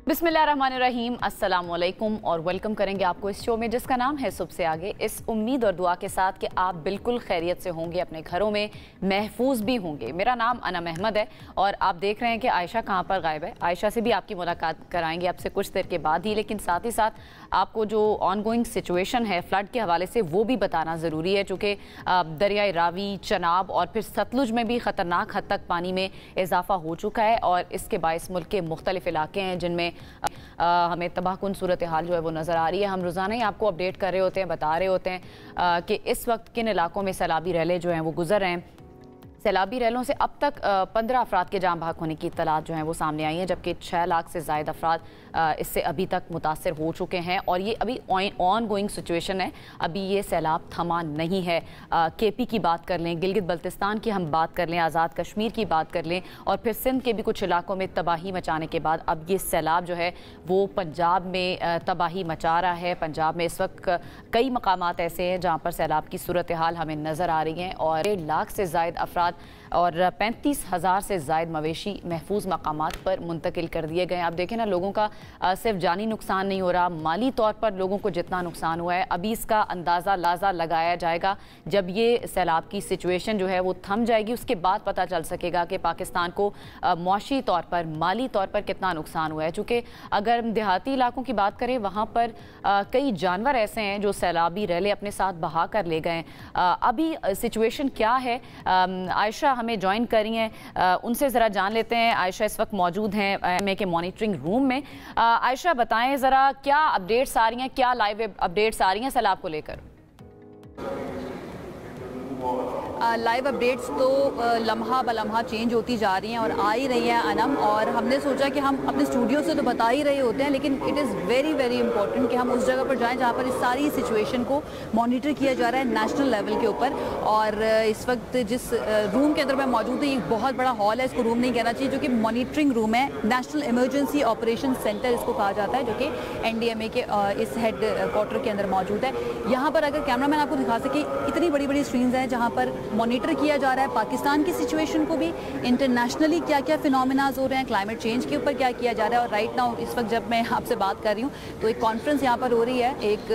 बिस्मिल्लाहिर्रहमानिर्रहीम, अस्सलाम वालेकुम और वेलकम करेंगे आपको इस शो में जिसका नाम है सुबह से आगे, इस उम्मीद और दुआ के साथ कि आप बिल्कुल खैरियत से होंगे, अपने घरों में महफूज भी होंगे। मेरा नाम अनम अहमद है और आप देख रहे हैं कि आयशा कहाँ पर गायब है। आयशा से भी आपकी मुलाकात कराएंगे आपसे कुछ देर के बाद ही, लेकिन साथ ही साथ आपको जो ऑन गोइंग सिचुएशन है फ्लड के हवाले से वो भी बताना ज़रूरी है, चूँकि दरियाए रावी, चनाब और फिर सतलुज में भी ख़तरनाक हद तक पानी में इजाफा हो चुका है और इसके बायस मुल्क के मुख्तलिफ इलाके हैं जिनमें हमें तबाहकुन सूरत हाल जो है वो नज़र आ रही है। हम रोज़ाना ही आपको अपडेट कर रहे होते हैं, बता रहे होते हैं कि इस वक्त किन इलाकों में सैलाबी रैले जो हैं वो गुजर रहे हैं। सैलाबी रैलों से अब तक 15 अफराद के जाम बहक होने की इत्तलात जो हैं वो सामने आई हैं, जबकि 6 लाख से ज़ायद अफराद इससे अभी तक मुतासर हो चुके हैं और ये अभी ऑन गोइंग सिचुएशन है, अभी ये सैलाब थमा नहीं है। KP की बात कर लें, गिलगित बल्तिस्तान की हम बात कर लें, आज़ाद कश्मीर की बात कर लें और फिर सिंध के भी कुछ इलाकों में तबाही मचाने के बाद अब ये सैलाब जो है वो पंजाब में तबाही मचा रहा है। पंजाब में इस वक्त कई मकामात ऐसे हैं जहाँ पर सैलाब की सूरत हाल हमें नज़र आ रही हैं और 1 लाख से ज़ायद अफराद और 35,000 से ज़ायद मवेशी महफूज मकामात पर मुंतकिल कर दिए गए। आप देखें ना, लोगों का सिर्फ जानी नुकसान नहीं हो रहा, माली तौर पर लोगों को जितना नुकसान हुआ है अभी इसका अंदाज़ा लाजा लगाया जाएगा। जब ये सैलाब की सिचुएशन जो है वो थम जाएगी उसके बाद पता चल सकेगा कि पाकिस्तान को मुआशी तौर पर, माली तौर पर कितना नुकसान हुआ है। चूँकि अगर देहाती इलाकों की बात करें वहाँ पर कई जानवर ऐसे हैं जो सैलाबी रैले अपने साथ बहा कर ले गए। अभी सिचुएशन क्या है, आयशा हमें ज्वाइन करी हैं, उनसे ज़रा जान लेते हैं। आयशा इस वक्त मौजूद हैं एमए के मॉनिटरिंग रूम में। आयशा बताएं ज़रा क्या अपडेट्स आ रही हैं, क्या लाइव अपडेट्स आ रही हैं सैलाब को लेकर? लाइव अपडेट्स तो लम्हा ब लम्हा चेंज होती जा रही हैं और आ ही रही हैं अनम, और हमने सोचा कि हम अपने स्टूडियो से तो बता ही रहे होते हैं, लेकिन it is very very important कि हम उस जगह पर जाएं जहाँ पर इस सारी सिचुएशन को मॉनिटर किया जा रहा है नेशनल लेवल के ऊपर। और इस वक्त जिस रूम के अंदर मैं मौजूद हूँ, एक बहुत बड़ा हॉल है, इसको रूम नहीं कहना चाहिए, जो कि मॉनिटरिंग रूम है, नेशनल इमरजेंसी ऑपरेशन सेंटर इसको कहा जाता है, जो कि NDMA के इस हेड क्वार्टर के अंदर मौजूद है। यहाँ पर अगर कैमरा मैन आपको दिखा सके, इतनी बड़ी बड़ी स्क्रीन्स हैं जहाँ पर मॉनिटर किया जा रहा है पाकिस्तान की सिचुएशन को भी, इंटरनेशनली क्या क्या फिनोमेनाज हो रहे हैं, क्लाइमेट चेंज के ऊपर क्या किया जा रहा है। और राइट नाउ इस वक्त जब मैं आपसे बात कर रही हूँ तो एक कॉन्फ्रेंस यहाँ पर हो रही है, एक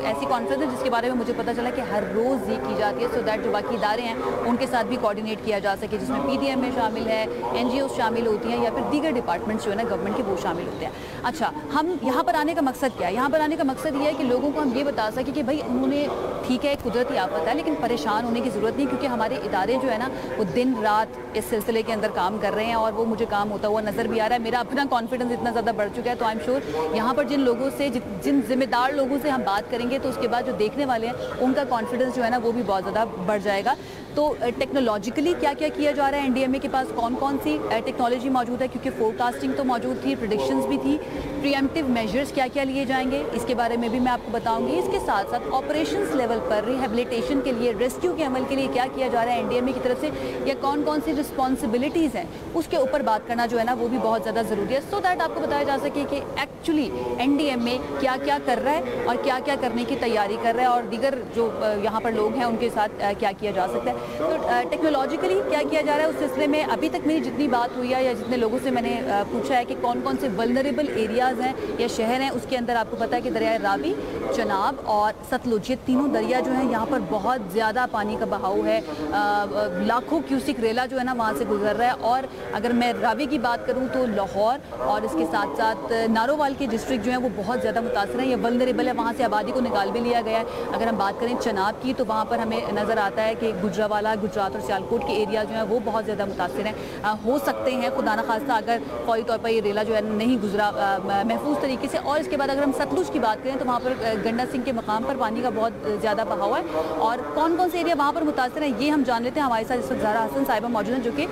ऐसी कॉन्फ्रेंस है जिसके बारे में मुझे पता चला कि हर रोज़ ये की जाती है सो दैट जो बाकी इदारे हैं उनके साथ भी कोऑर्डिनेट किया जा सके, जिसमें PDMA शामिल है, NGOs शामिल होती हैं या फिर दीगर डिपार्टमेंट्स जो है ना गवर्नमेंट के वो शामिल होते हैं। अच्छा, हम यहाँ पर आने का मकसद क्या है? यहाँ पर आने का मकसद ये है कि लोगों को हम ये बता सकें कि भाई उन्होंने, ठीक है कुदरती आफत है लेकिन परेशान होने की ज़रूरत नहीं, क्योंकि हमारे इदारे जो है ना वो दिन रात इस सिलसिले के अंदर काम कर रहे हैं और वो मुझे काम होता हुआ नज़र भी आ रहा है। मेरा अपना कॉन्फिडेंस इतना ज़्यादा बढ़ चुका है, तो आई एम श्योर यहाँ पर जिन लोगों से, जिन जिम्मेदार लोगों से हम बात करेंगे तो उसके बाद जो देखने वाले हैं उनका कॉन्फिडेंस जो है ना वो भी बहुत ज़्यादा बढ़ जाएगा। तो टेक्नोलॉजिकली क्या क्या किया जा रहा है, NDMA के पास कौन कौन सी टेक्नोलॉजी मौजूद है, क्योंकि फोरकास्टिंग तो मौजूद थी, प्रेडिक्शंस भी थी, प्रीएम्प्टिव मेजर्स क्या क्या लिए जाएंगे इसके बारे में भी मैं आपको बताऊंगी। इसके साथ साथ ऑपरेशंस लेवल पर रिहेबिलिटेशन के लिए, रेस्क्यू के अमल के लिए क्या किया जा रहा है NDMA की तरफ से, या कौन कौन सी रिस्पॉन्सिबिलिटीज़ हैं उसके ऊपर बात करना जो है ना वो भी बहुत ज़्यादा ज़रूरी है, सो दैट आपको बताया जा सके कि एक्चुअली NDMA क्या क्या कर रहा है और क्या क्या करने की तैयारी कर रहा है और दीगर जो यहाँ पर लोग हैं उनके साथ क्या किया जा सकता है। तो टेक्नोलॉजिकली क्या किया जा रहा है उस सिलसिले में अभी तक मेरी जितनी बात हुई है या जितने लोगों से मैंने पूछा है कि कौन कौन से वल्नरेबल एरियाज़ हैं या शहर हैं, उसके अंदर आपको पता है कि दरियाए रावी, चनाब और सतलुज, ये तीनों दरिया जो हैं यहाँ पर बहुत ज़्यादा पानी का बहाव है, लाखों क्यूसिक रेला जो है ना वहाँ से गुजर रहा है। और अगर मैं रावी की बात करूँ तो लाहौर और इसके साथ साथ नारोवाल के डिस्ट्रिक्ट जो है वो बहुत ज़्यादा मुतासर हैं, ये वल्नरेबल है, वहाँ से आबादी को निकाल भी लिया गया है। अगर हम बात करें चनाब की तो वहाँ पर हमें नज़र आता है कि गुजरावाला, गुजरात और सियालकोट के एरिया जो है वो बहुत ज़्यादा मुतासर हैं, हो सकते हैं खुदा न खास्ता अगर फौरी तौर पर ये रेला जो है नहीं गुजरा महफूज तरीके से। और इसके बाद अगर हम सतलुज की बात करें तो वहाँ पर गंडा सिंह के मकाम पर पानी का बहुत ज़्यादा बहाव है, और कौन कौन से एरिया वहाँ पर मुतासर हैं ये हम जान लेते हैं। हमारे साथ इस वक्त ज़हरा हसन साहिबा मौजूद हैं जो कि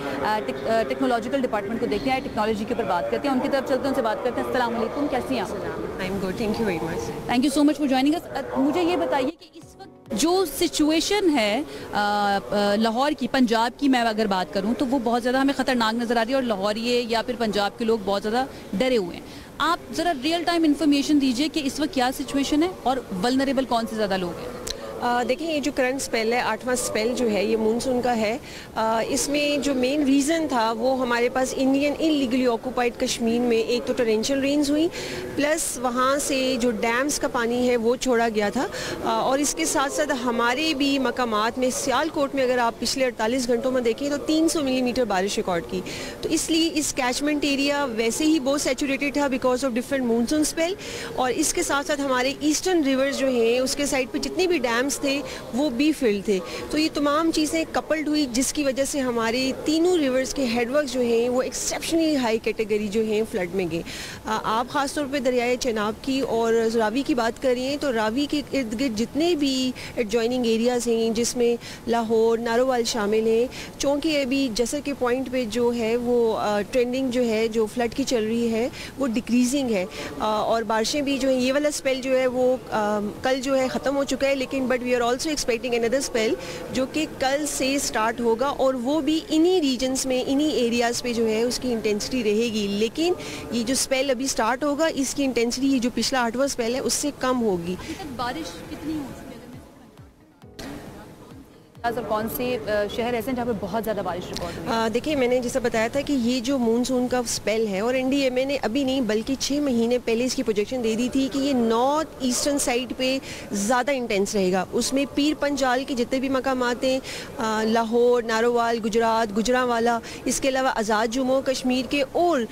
टेक्नोलॉजिकल डिपार्टमेंट को देखते हैं, टेक्नोलॉजी के ऊपर बात करते हैं, उनकी तरफ चलते हैं, उनसे बात करते हैं। अस्सलाम वालेकुम, कैसी हैं आप? I am good, thank you very much. Thank you so much for joining us. मुझे ये बताइए कि इस वक्त जो सिचुएशन है लाहौर की, पंजाब की मैं अगर बात करूं तो वो बहुत ज़्यादा हमें ख़तरनाक नज़र आ रही है और लाहौरिये या फिर पंजाब के लोग बहुत ज़्यादा डरे हुए हैं। आप ज़रा रियल टाइम इन्फॉर्मेशन दीजिए कि इस वक्त क्या सिचुएशन है और वल्नरेबल कौन से ज़्यादा लोग हैं। देखिए, ये जो करंट स्पेल है, 8वां स्पेल जो है ये मानसून का है। इसमें जो मेन रीज़न था वो हमारे पास इंडियन इलीगली ऑक्यूपाइड कश्मीर में एक तो टोरेंशियल रेन्स हुई, प्लस वहाँ से जो डैम्स का पानी है वो छोड़ा गया था। और इसके साथ साथ हमारे भी मकामात में, सियालकोट में अगर आप पिछले 48 घंटों में देखें तो 300 मिलीमीटर बारिश रिकॉर्ड की। तो इसलिए इस कैचमेंट एरिया वैसे ही बहुत सैचुरेटेड था because of different monsoon spell. और इसके साथ साथ हमारे ईस्टर्न रिवर्स जो हैं उसके साइड पे जितने भी डैम्स थे वो भी फिल्ड थे। तो ये तमाम चीज़ें कपल्ड हुई जिसकी वजह से हमारे तीनों रिवर्स के हेडवर्क्स जो हैं वो एक्सेप्शनली हाई कैटेगरी जो हैं फ्लड में गए। आप ख़ास तौर पे दरियाए चेनाब की और रावी की बात करिए तो रावी के इर्द गिर्द जितने भी एडजॉइनिंग एरियाज़ हैं जिसमें लाहौर, नारोवाल शामिल हैं, चूँकि अभी जैसे के पॉइंट पे जो है वो ट्रेंडिंग जो है जो फ्लड की चल रही है वो डिक्रीजिंग है। और बारिशें भी जो है, ये वाला स्पेल जो है वो कल जो है ख़त्म हो चुका है, लेकिन but we are also expecting another spell जो कि कल से स्टार्ट होगा और वो भी इन्हीं रीजन्स में, इन्हीं एरियाज़ पे जो है उसकी इंटेंसिटी रहेगी। लेकिन ये जो स्पेल अभी स्टार्ट होगा इसकी इंटेंसिटी ये जो पिछला 8वां स्पेल है उससे कम होगी। बारिश कितनी हो चुकी है और कौन से शहर ऐसे हैं जहाँ पे बहुत ज़्यादा बारिश रिकॉर्ड हुई है? देखिए, मैंने जैसा बताया था कि ये जो मानसून का स्पेल है और एनडीएमए ने अभी नहीं बल्कि 6 महीने पहले इसकी प्रोजेक्शन दे दी थी कि ये नॉर्थ ईस्टर्न साइड पे ज़्यादा इंटेंस रहेगा। उसमें पीर पंजाल के जितने भी मकामात हैं, लाहौर, नारोवाल, गुजरात, गुजरांवाला, इसके अलावा आज़ाद जम्मू कश्मीर के और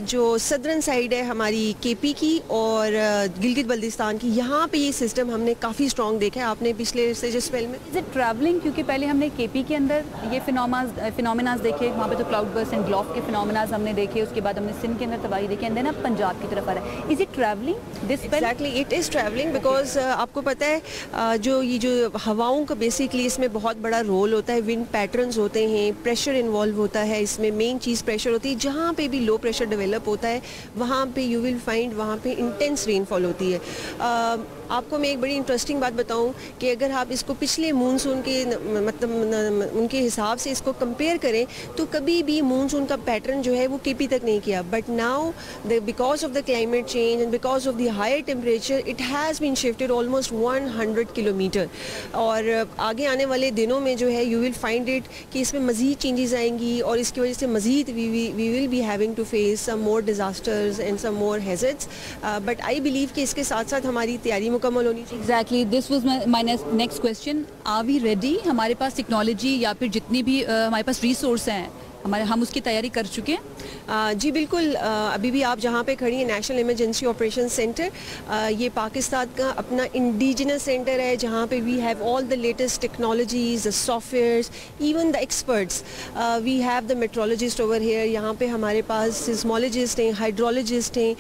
जो सदर्न साइड है हमारी केपी की और गिलगित बल्तिस्तान की, यहाँ पे ये सिस्टम हमने काफ़ी स्ट्रॉन्ग देखा है आपने पिछले से जो स्पेल में। Is it travelling? क्योंकि पहले हमने केपी के अंदर ये फिनोमेनाज देखे, वहाँ पे तो क्लाउड बर्स्ट एंड ग्लोफ के फिनोमेनाज हमने देखे, उसके बाद हमने सिंध के अंदर तबाही देखी, एंड देन अब पंजाब की तरफ आ रहा है। Is it travelling this spell? Exactly, it is travelling because आपको पता है जो ये जो हवाओं का बेसिकली इसमें बहुत बड़ा रोल होता है, विंड पैटर्न्स होते हैं, प्रेशर इन्वॉल्व होता है इसमें, मेन चीज़ प्रेशर होती है। जहाँ पे भी लो प्रेशर डेवलप होता है वहाँ पे यू विल फाइंड वहाँ पे इंटेंस रेनफॉल होती है। आपको मैं एक बड़ी इंटरेस्टिंग बात बताऊं कि अगर आप इसको पिछले मानसून के मतलब उनके हिसाब से इसको कंपेयर करें तो कभी भी मानसून का पैटर्न जो है वो केपी तक नहीं किया, but now because of the climate change and because of the higher temperature it has been shifted almost 100 kilometre. और आगे आने वाले दिनों में जो है यू विल फाइंड इट कि इसमें मज़ीद चेंजेस आएंगी और इसकी वजह से मज़ीद we will be having to face some more disasters and some more hazards. But I believe कि इसके साथ साथ हमारी तैयारी मुकम्मल होनी चाहिए। Exactly, this was my next question. Are we ready? हमारे पास टेक्नोलॉजी या फिर जितनी भी हमारे पास रिसोर्स हैं हम उसकी तैयारी कर चुके हैं? जी बिल्कुल। अभी भी आप जहाँ पे खड़ी हैं नेशनल इमरजेंसी ऑपरेशन सेंटर, ये पाकिस्तान का अपना इंडिजिनस सेंटर है जहाँ पे we have all the latest technologies, the softwares, even the experts. We have the metrologist over here. यहाँ पे हमारे पास सिस्मोलॉजिस्ट हैं, हाइड्रोलॉजिस्ट हैं,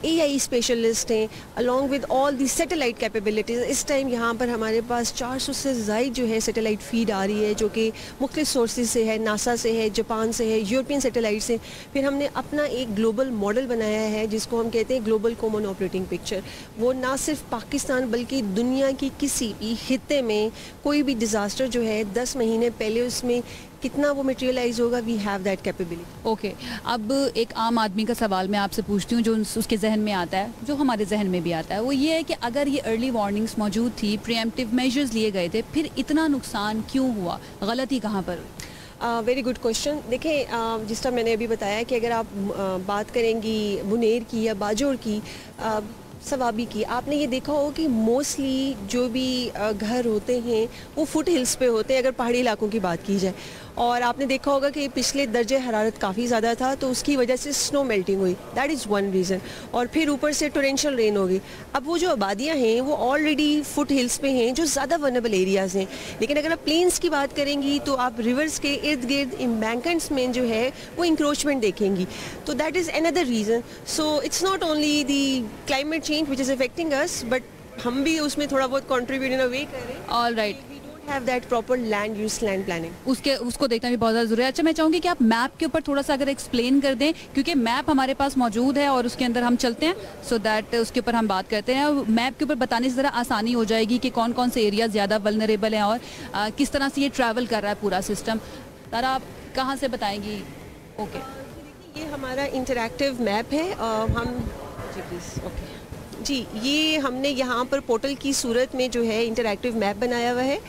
AI स्पेशलिस्ट हैं, along with all the satellite capabilities. इस टाइम यहाँ पर हमारे पास 400 से ज़ायद जो है सैटेलाइट फीड आ रही है जो कि मुख्तलिफ सोर्सेज से है, नासा से है, जापान से है, यूरोपियन सैटेलाइट से। फिर हमने अपना एक ग्लोबल मॉडल बनाया है जिसको हम कहते हैं ग्लोबल कॉमन ऑपरेटिंग पिक्चर। वो ना सिर्फ पाकिस्तान बल्कि दुनिया की किसी भी खित्ते में कोई भी डिज़ास्टर जो है 10 महीने पहले उसमें कितना वो मटेरियलाइज होगा, we have that capability. Okay, अब एक आम आदमी का सवाल मैं आपसे पूछती हूँ जो उसके जहन में आता है, जो हमारे जहन में भी आता है, वो ये है कि अगर ये अर्ली वार्निंग्स मौजूद थी, प्रीएम्प्टिव मेजर्स लिए गए थे, फिर इतना नुकसान क्यों हुआ? गलती कहाँ पर हुई? Very good question. देखें, जिस तरह मैंने अभी बताया कि अगर आप बात करेंगी बुनेर की या बाजोर की, सवाबी की, आपने ये देखा हो कि मोस्टली जो भी घर होते हैं वो फुट हिल्स पे होते हैं अगर पहाड़ी इलाकों की बात की जाए। और आपने देखा होगा कि पिछले दर्जे हरारत काफ़ी ज़्यादा था तो उसकी वजह से स्नो मेल्टिंग हुई, दैट इज़ वन रीज़न। और फिर ऊपर से टोरेंशियल रेन होगी। अब वो जो आबादियाँ हैं वो ऑलरेडी फुट हिल्स पे हैं जो ज़्यादा वनरेबल एरियाज़ हैं, लेकिन अगर आप प्लेन्स की बात करेंगी तो आप रिवर्स के इर्द गिर्द एम्बैंकमेंट्स में जो है वो इंक्रोचमेंट देखेंगी। तो that is another reason. So it's not only the climate change which is affecting us, but हम भी उसमें थोड़ा बहुत कॉन्ट्रीब्यूट इन अ वे कर रहे हैं। All right, have that proper land use land planning. उसको देखना भी बहुत ज़्यादा ज़रूरी है। अच्छा, मैं चाहूँगी कि आप मैप के ऊपर थोड़ा सा अगर एक्सप्लेन कर दें, क्योंकि मैप हमारे पास मौजूद है और उसके अंदर हम चलते हैं, सो दैट उसके ऊपर हम बात करते हैं। मैप के ऊपर बताने से ज़रा आसानी हो जाएगी कि कौन कौन से एरिया ज़्यादा वल्नरेबल हैं और किस तरह से ये ट्रैवल कर रहा है पूरा सिस्टम। तारा, आप कहाँ से बताएंगी? ओके, ये हमारा इंटरैक्टिव मैप है। हम जी प्लीज़। ओके, जी, ये हमने यहाँ पर पोर्टल की सूरत में जो है इंटरैक्टिव मैप बनाया हुआ है।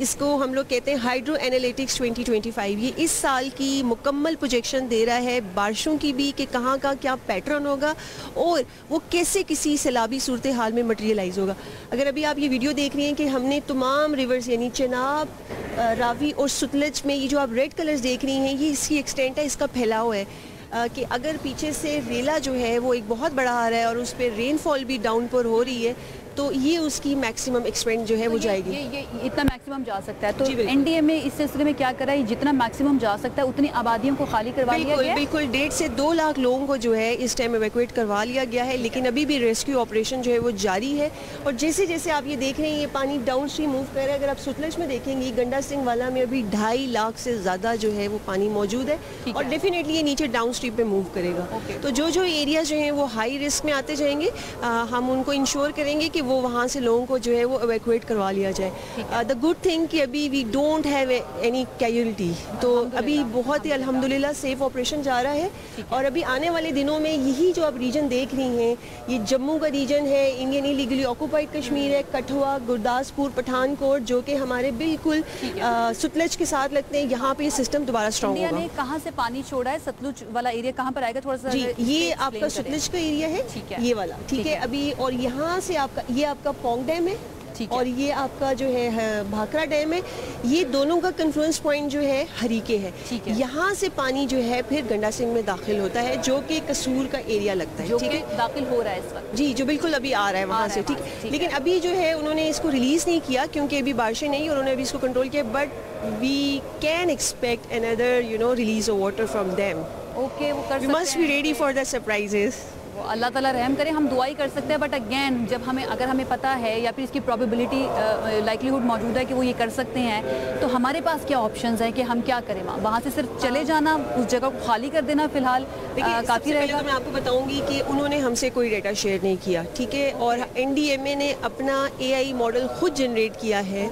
इसको हम लोग कहते हैं हाइड्रो एनालिटिक्स 2025। ये इस साल की मुकम्मल प्रोजेक्शन दे रहा है बारिशों की भी, कि कहाँ का क्या पैटर्न होगा और वो कैसे किसी सैलाबी सूरत हाल में मटेरियलाइज होगा। अगर अभी आप ये वीडियो देख रही हैं कि हमने तमाम रिवर्स यानी चनाब, रावी और सतलज में ये जो आप रेड कलर्स देख रही हैं, ये इसकी एक्सटेंट है, इसका फैलाव है। कि अगर पीछे से रेला जो है वो एक बहुत बड़ा आ रहा है और उस पर रेनफॉल भी डाउनपोर हो रही है, तो ये उसकी मैक्सिमम एक्सपेंड जो है वो जाएगी। ये इतना मैक्सिमम जा सकता है। तो एनडीए में इस सिलसिले में क्या करा है, जितना मैक्सिमम जा सकता है उतनी आबादियों को खाली करवा लिया गया है। बिल्कुल 1.5 से 2 लाख लोगों को जो है इस टाइम इवैक्यूएट करवा लिया गया है, लेकिन अभी भी रेस्क्यू ऑपरेशन जो है वो जारी है। और जैसे जैसे आप ये देख रहे हैं, ये पानी डाउन स्ट्रीम मूव कर रहा है। अगर आप सतलज में देखेंगे, गंडा सिंह वाला में अभी 2.5 लाख से ज़्यादा जो है वो पानी मौजूद है और डेफिनेटली ये नीचे डाउन स्ट्रीम पे मूव करेगा। तो जो जो एरिया जो हैं वो हाई रिस्क में आते जाएंगे, हम उनको इंश्योर करेंगे कि वो वहाँ से लोगों को जो है वो इवैक्यूएट करवा लिया जाए। द गुड थिंग कि अभी we don't have any casualty, तो अभी बहुत ही अल्हम्दुलिल्लाह सेफ ऑपरेशन जा रहा है। और अभी आने वाले दिनों में यही जो आप रीजन देख रही हैं, ये जम्मू का रीजन है, इंडियन इलीगली ऑक्यूपाइड कश्मीर है, कठुआ, गुरदासपुर, पठानकोट, जो कि हमारे बिल्कुल सतलज के साथ लगते हैं, यहाँ पे ये सिस्टम दोबारा स्ट्रॉन्ग होगा। इंडिया ने कहाँ से पानी छोड़ा है? सतलुज वाला एरिया कहाँ पर आएगा? थोड़ा सा जी, ये आपका सतलज का एरिया है, ये वाला, ठीक है अभी। और यहाँ से आपका ये आपका पोंग डैम है और ये आपका जो है भाखड़ा डैम है। ये दोनों का कन्फ्लुएंस पॉइंट जो है हरीके है। यहाँ से पानी जो है फिर गंडा सिंह में दाखिल होता है, जो कि कसूर का एरिया लगता है, ठीक है, दाखिल हो रहा है इस वक्त। जी, जो बिल्कुल अभी आ रहा है वहाँ से, ठीक। लेकिन अभी जो है उन्होंने इसको रिलीज नहीं किया क्योंकि अभी बारिशें नहीं, उन्होंने अभी इसको कंट्रोल किया। But we can expect another release of water from them. Okay, वो कर सकते हैं। We must be ready for the surprises. अल्लाह ताला रहम करे, हम दुआ ही कर सकते हैं। बट अगेन, जब अगर हमें पता है या फिर इसकी प्रोबेबिलिटी लाइकलीहुड मौजूद है कि वो ये कर सकते हैं, तो हमारे पास क्या ऑप्शंस हैं कि हम क्या करें? वहाँ से सिर्फ चले जाना, उस जगह को खाली कर देना फिलहाल काफ़ी रहेगा? तो मैं आपको बताऊंगी कि उन्होंने हमसे कोई डेटा शेयर नहीं किया, ठीक है। और एनडीएमए ने अपना AI मॉडल खुद जनरेट किया है,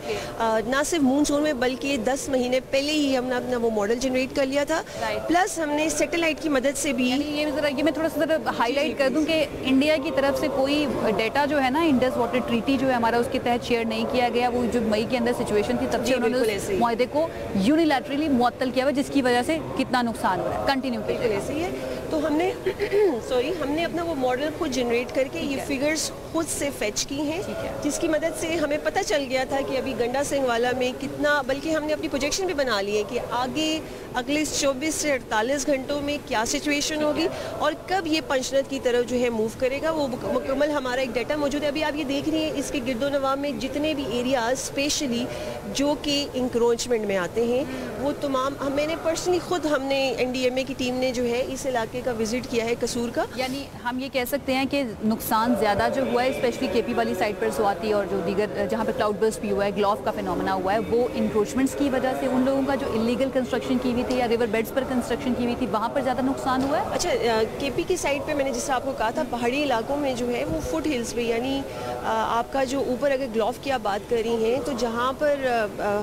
ना सिर्फ मूनसून में बल्कि 10 महीने पहले ही हमने अपना वो मॉडल जनरेट कर लिया था। प्लस हमने सैटेलाइट की मदद से भी, ये मैं थोड़ा सा हाईलाइट कर दूं कि इंडिया की तरफ से कोई डेटा जो है ना, इंडस वाटर ट्रीटी जो है हमारा, उसके तहत शेयर नहीं किया गया। वो जो मई के अंदर सिचुएशन थी, तब से उन्होंने मुआहदे को यूनिलैटरली मुअत्तल किया हुआ, जिसकी वजह से कितना नुकसान हो रहा है। कंटिन्यू कीजिए। ऐसे ही है। तो हमने हमने अपना वो मॉडल खुद जनरेट करके ये फिगर्स खुद से फेच की हैं, जिसकी मदद से हमें पता चल गया था कि अभी गंडा सिंह वाला में कितना, बल्कि हमने अपनी प्रोजेक्शन भी बना ली है कि आगे अगले 24 से 48 घंटों में क्या सिचुएशन होगी और कब ये पंचनद की तरफ जो है मूव करेगा। वो मुकम्मल हमारा एक डाटा मौजूद है। अभी आप ये देख रही हैं, इसके गिरदोनवा में जितने भी एरियाज स्पेशली जो कि इंक्रोचमेंट में आते हैं, वो तमाम मैंने पर्सनली खुद, हमने एनडीएमए की टीम ने जो है इस इलाके का विजिट किया है, कसूर का। यानी हम ये कह सकते हैं कि नुकसान ज़्यादा जो हुआ है, स्पेशली केपी वाली साइड पर स्वाति और जो दीगर जहाँ पर क्लाउड बर्स्ट भी हुआ है, ग्लॉफ का फिनोमेना हुआ है, वो इंक्रोचमेंट्स की वजह से उन लोगों का जो इलीगल कंस्ट्रक्शन की हुई थी या रिवर बेड्स पर कंस्ट्रक्शन की हुई थी, वहाँ पर ज़्यादा नुकसान हुआ है। अच्छा, केपी की साइड पर मैंने जैसे आपको कहा था, पहाड़ी इलाकों में जो है वो फुट हिल्स पे, यानी आपका जो ऊपर अगर ग्लॉफ की आप बात कर रही हैं, तो जहाँ पर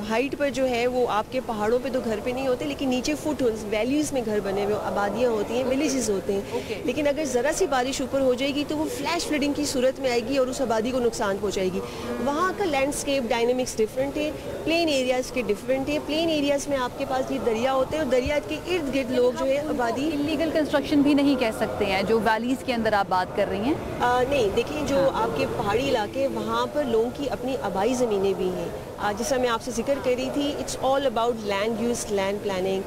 हाइट पर जो है वो आपके पहाड़ों पे तो घर पे नहीं होते, लेकिन नीचे फुट हिल्स वैलीज में घर बने हुए, आबादियाँ होती हैं, विलेजेस होते हैं। लेकिन अगर ज़रा सी बारिश ऊपर हो जाएगी तो वो फ्लैश फ्लडिंग की सूरत में आएगी और उस आबादी को नुकसान पहुँचाएगी। वहाँ का लैंडस्केप डायनेमिक्स डिफरेंट है, प्लेन एरियाज़ के डिफरेंट है। प्लेन एरियाज़ में आपके पास ये दरिया होते हैं और दरिया के इर्द गिर्द लोग जो है आबादी, इलीगल कंस्ट्रक्शन भी नहीं कह सकते हैं जो वैलीज़ के अंदर आप बात कर रही हैं। नहीं, देखिए जो आपके पहाड़ी इलाके, वहाँ पर लोगों की अपनी आबाई ज़मीनें भी हैं। जैसा मैं आपसे जिक्र कर रही थी, it's all about land use, land planning.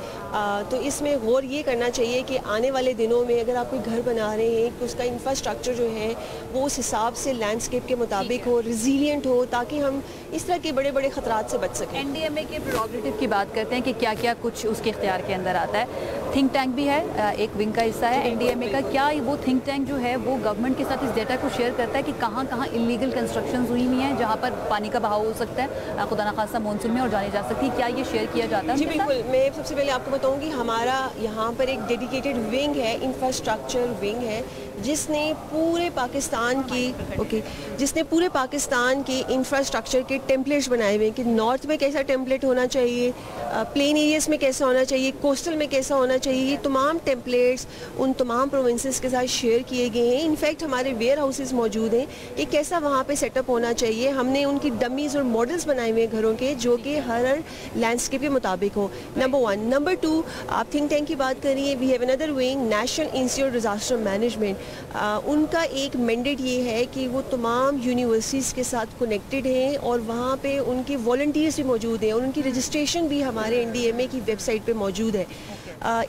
तो इसमें गौर ये करना चाहिए कि आने वाले दिनों में अगर आप कोई घर बना रहे हैं, तो उसका इंफ्रास्ट्रक्चर जो है वो उस हिसाब से लैंडस्केप के मुताबिक हो, रिजिलियंट हो, ताकि हम इस तरह के बड़े बड़े ख़तरात से बच सकें। एनडीएमए के प्रोग्रेटिव की बात करते हैं कि क्या क्या कुछ उसके इख्तियार के अंदर आता है। थिंक टैंक भी है, एक विंग का हिस्सा है एनडीएमए का। क्या वो थिंक टैंक जो है वो गवर्नमेंट के साथ इस डेटा को शेयर करता है कि कहाँ कहाँ इलीगल कंस्ट्रक्शन हुई हुई हैं, जहाँ पर पानी का बहाव हो सकता है खुदा न खासा मानसून में और जानी जा सकती है? क्या ये शेयर किया जाता है? जी बिल्कुल। मैं सबसे पहले आपको बताऊंगी, हमारा यहाँ पर एक डेडिकेटेड विंग है, इंफ्रास्ट्रक्चर विंग है, जिसने पूरे पाकिस्तान के इंफ्रास्ट्रक्चर के टेम्पलेट्स बनाए हुए हैं कि नॉर्थ में कैसा टेम्पलेट होना चाहिए, प्लेन एरियाज में कैसा होना चाहिए, कोस्टल में कैसा होना चाहिए। ये तमाम टेम्पलेट्स उन तमाम प्रोविंसेस के साथ शेयर किए गए हैं। इनफैक्ट हमारे वेयर हाउसेस मौजूद हैं कि कैसा वहाँ पे सेटअप होना चाहिए। हमने उनकी डमीज़ और मॉडल्स बनाए हुए हैं घरों के, जो कि हर लैंडस्केप के मुताबिक हो। नंबर 1। नंबर 2, आप थिंक टैंक की बात करिए, we have another wing, national institute disaster management. उनका एक मैंडेट ये है कि वो तमाम यूनिवर्सिटीज़ के साथ कनेक्टेड हैं और वहाँ पे उनके वॉलंटियर्स भी मौजूद हैं और उनकी रजिस्ट्रेशन भी हमारे NDMA की वेबसाइट पे मौजूद है।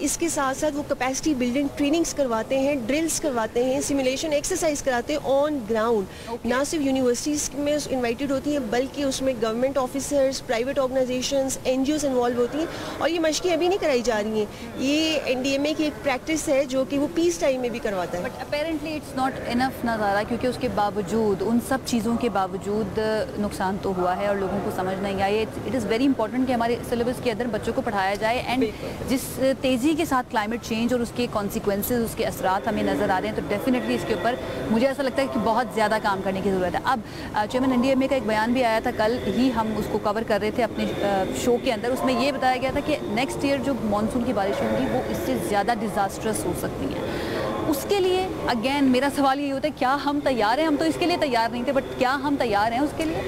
इसके साथ साथ वो कैपेसिटी बिल्डिंग ट्रेनिंग्स करवाते हैं, ड्रिल्स करवाते हैं, सिमुलेशन एक्सरसाइज कराते हैं ऑन ग्राउंड। ना सिर्फ यूनिवर्सिटीज़ में इन्वाइटेड होती हैं बल्कि उसमें government officers, private organisations, NGOs involve होती हैं। और ये मशक़ें अभी नहीं कराई जा रही हैं, ये NDMA की एक प्रैक्टिस है जो कि वो पीस टाइम में भी करवाता है। But apparently it's not enough नज़ारा, क्योंकि उसके बावजूद, उन सब चीज़ों के बावजूद नुकसान तो हुआ है और लोगों को समझ नहीं आई। इट इज़ वेरी इंपॉर्टेंट कि हमारे सिलेबस के अंदर बच्चों को पढ़ाया जाए। एंड जिस तेज़ी के साथ क्लाइमेट चेंज और उसके कॉन्सिक्वेंसेस, उसके असरात हमें नज़र आ रहे हैं, तो डेफिनेटली इसके ऊपर मुझे ऐसा लगता है कि बहुत ज़्यादा काम करने की ज़रूरत है। अब चेयरमैन NDMA का एक बयान भी आया था, कल ही हम उसको कवर कर रहे थे अपने शो के अंदर। उसमें ये बताया गया था कि नेक्स्ट ईयर जो मानसून की बारिश होंगी वो इससे ज़्यादा डिज़ास्ट्रस हो सकती हैं। उसके लिए अगेन मेरा सवाल ये होता है, क्या हम तैयार हैं? हम तो इसके लिए तैयार नहीं थे, बट क्या हम तैयार हैं उसके लिए?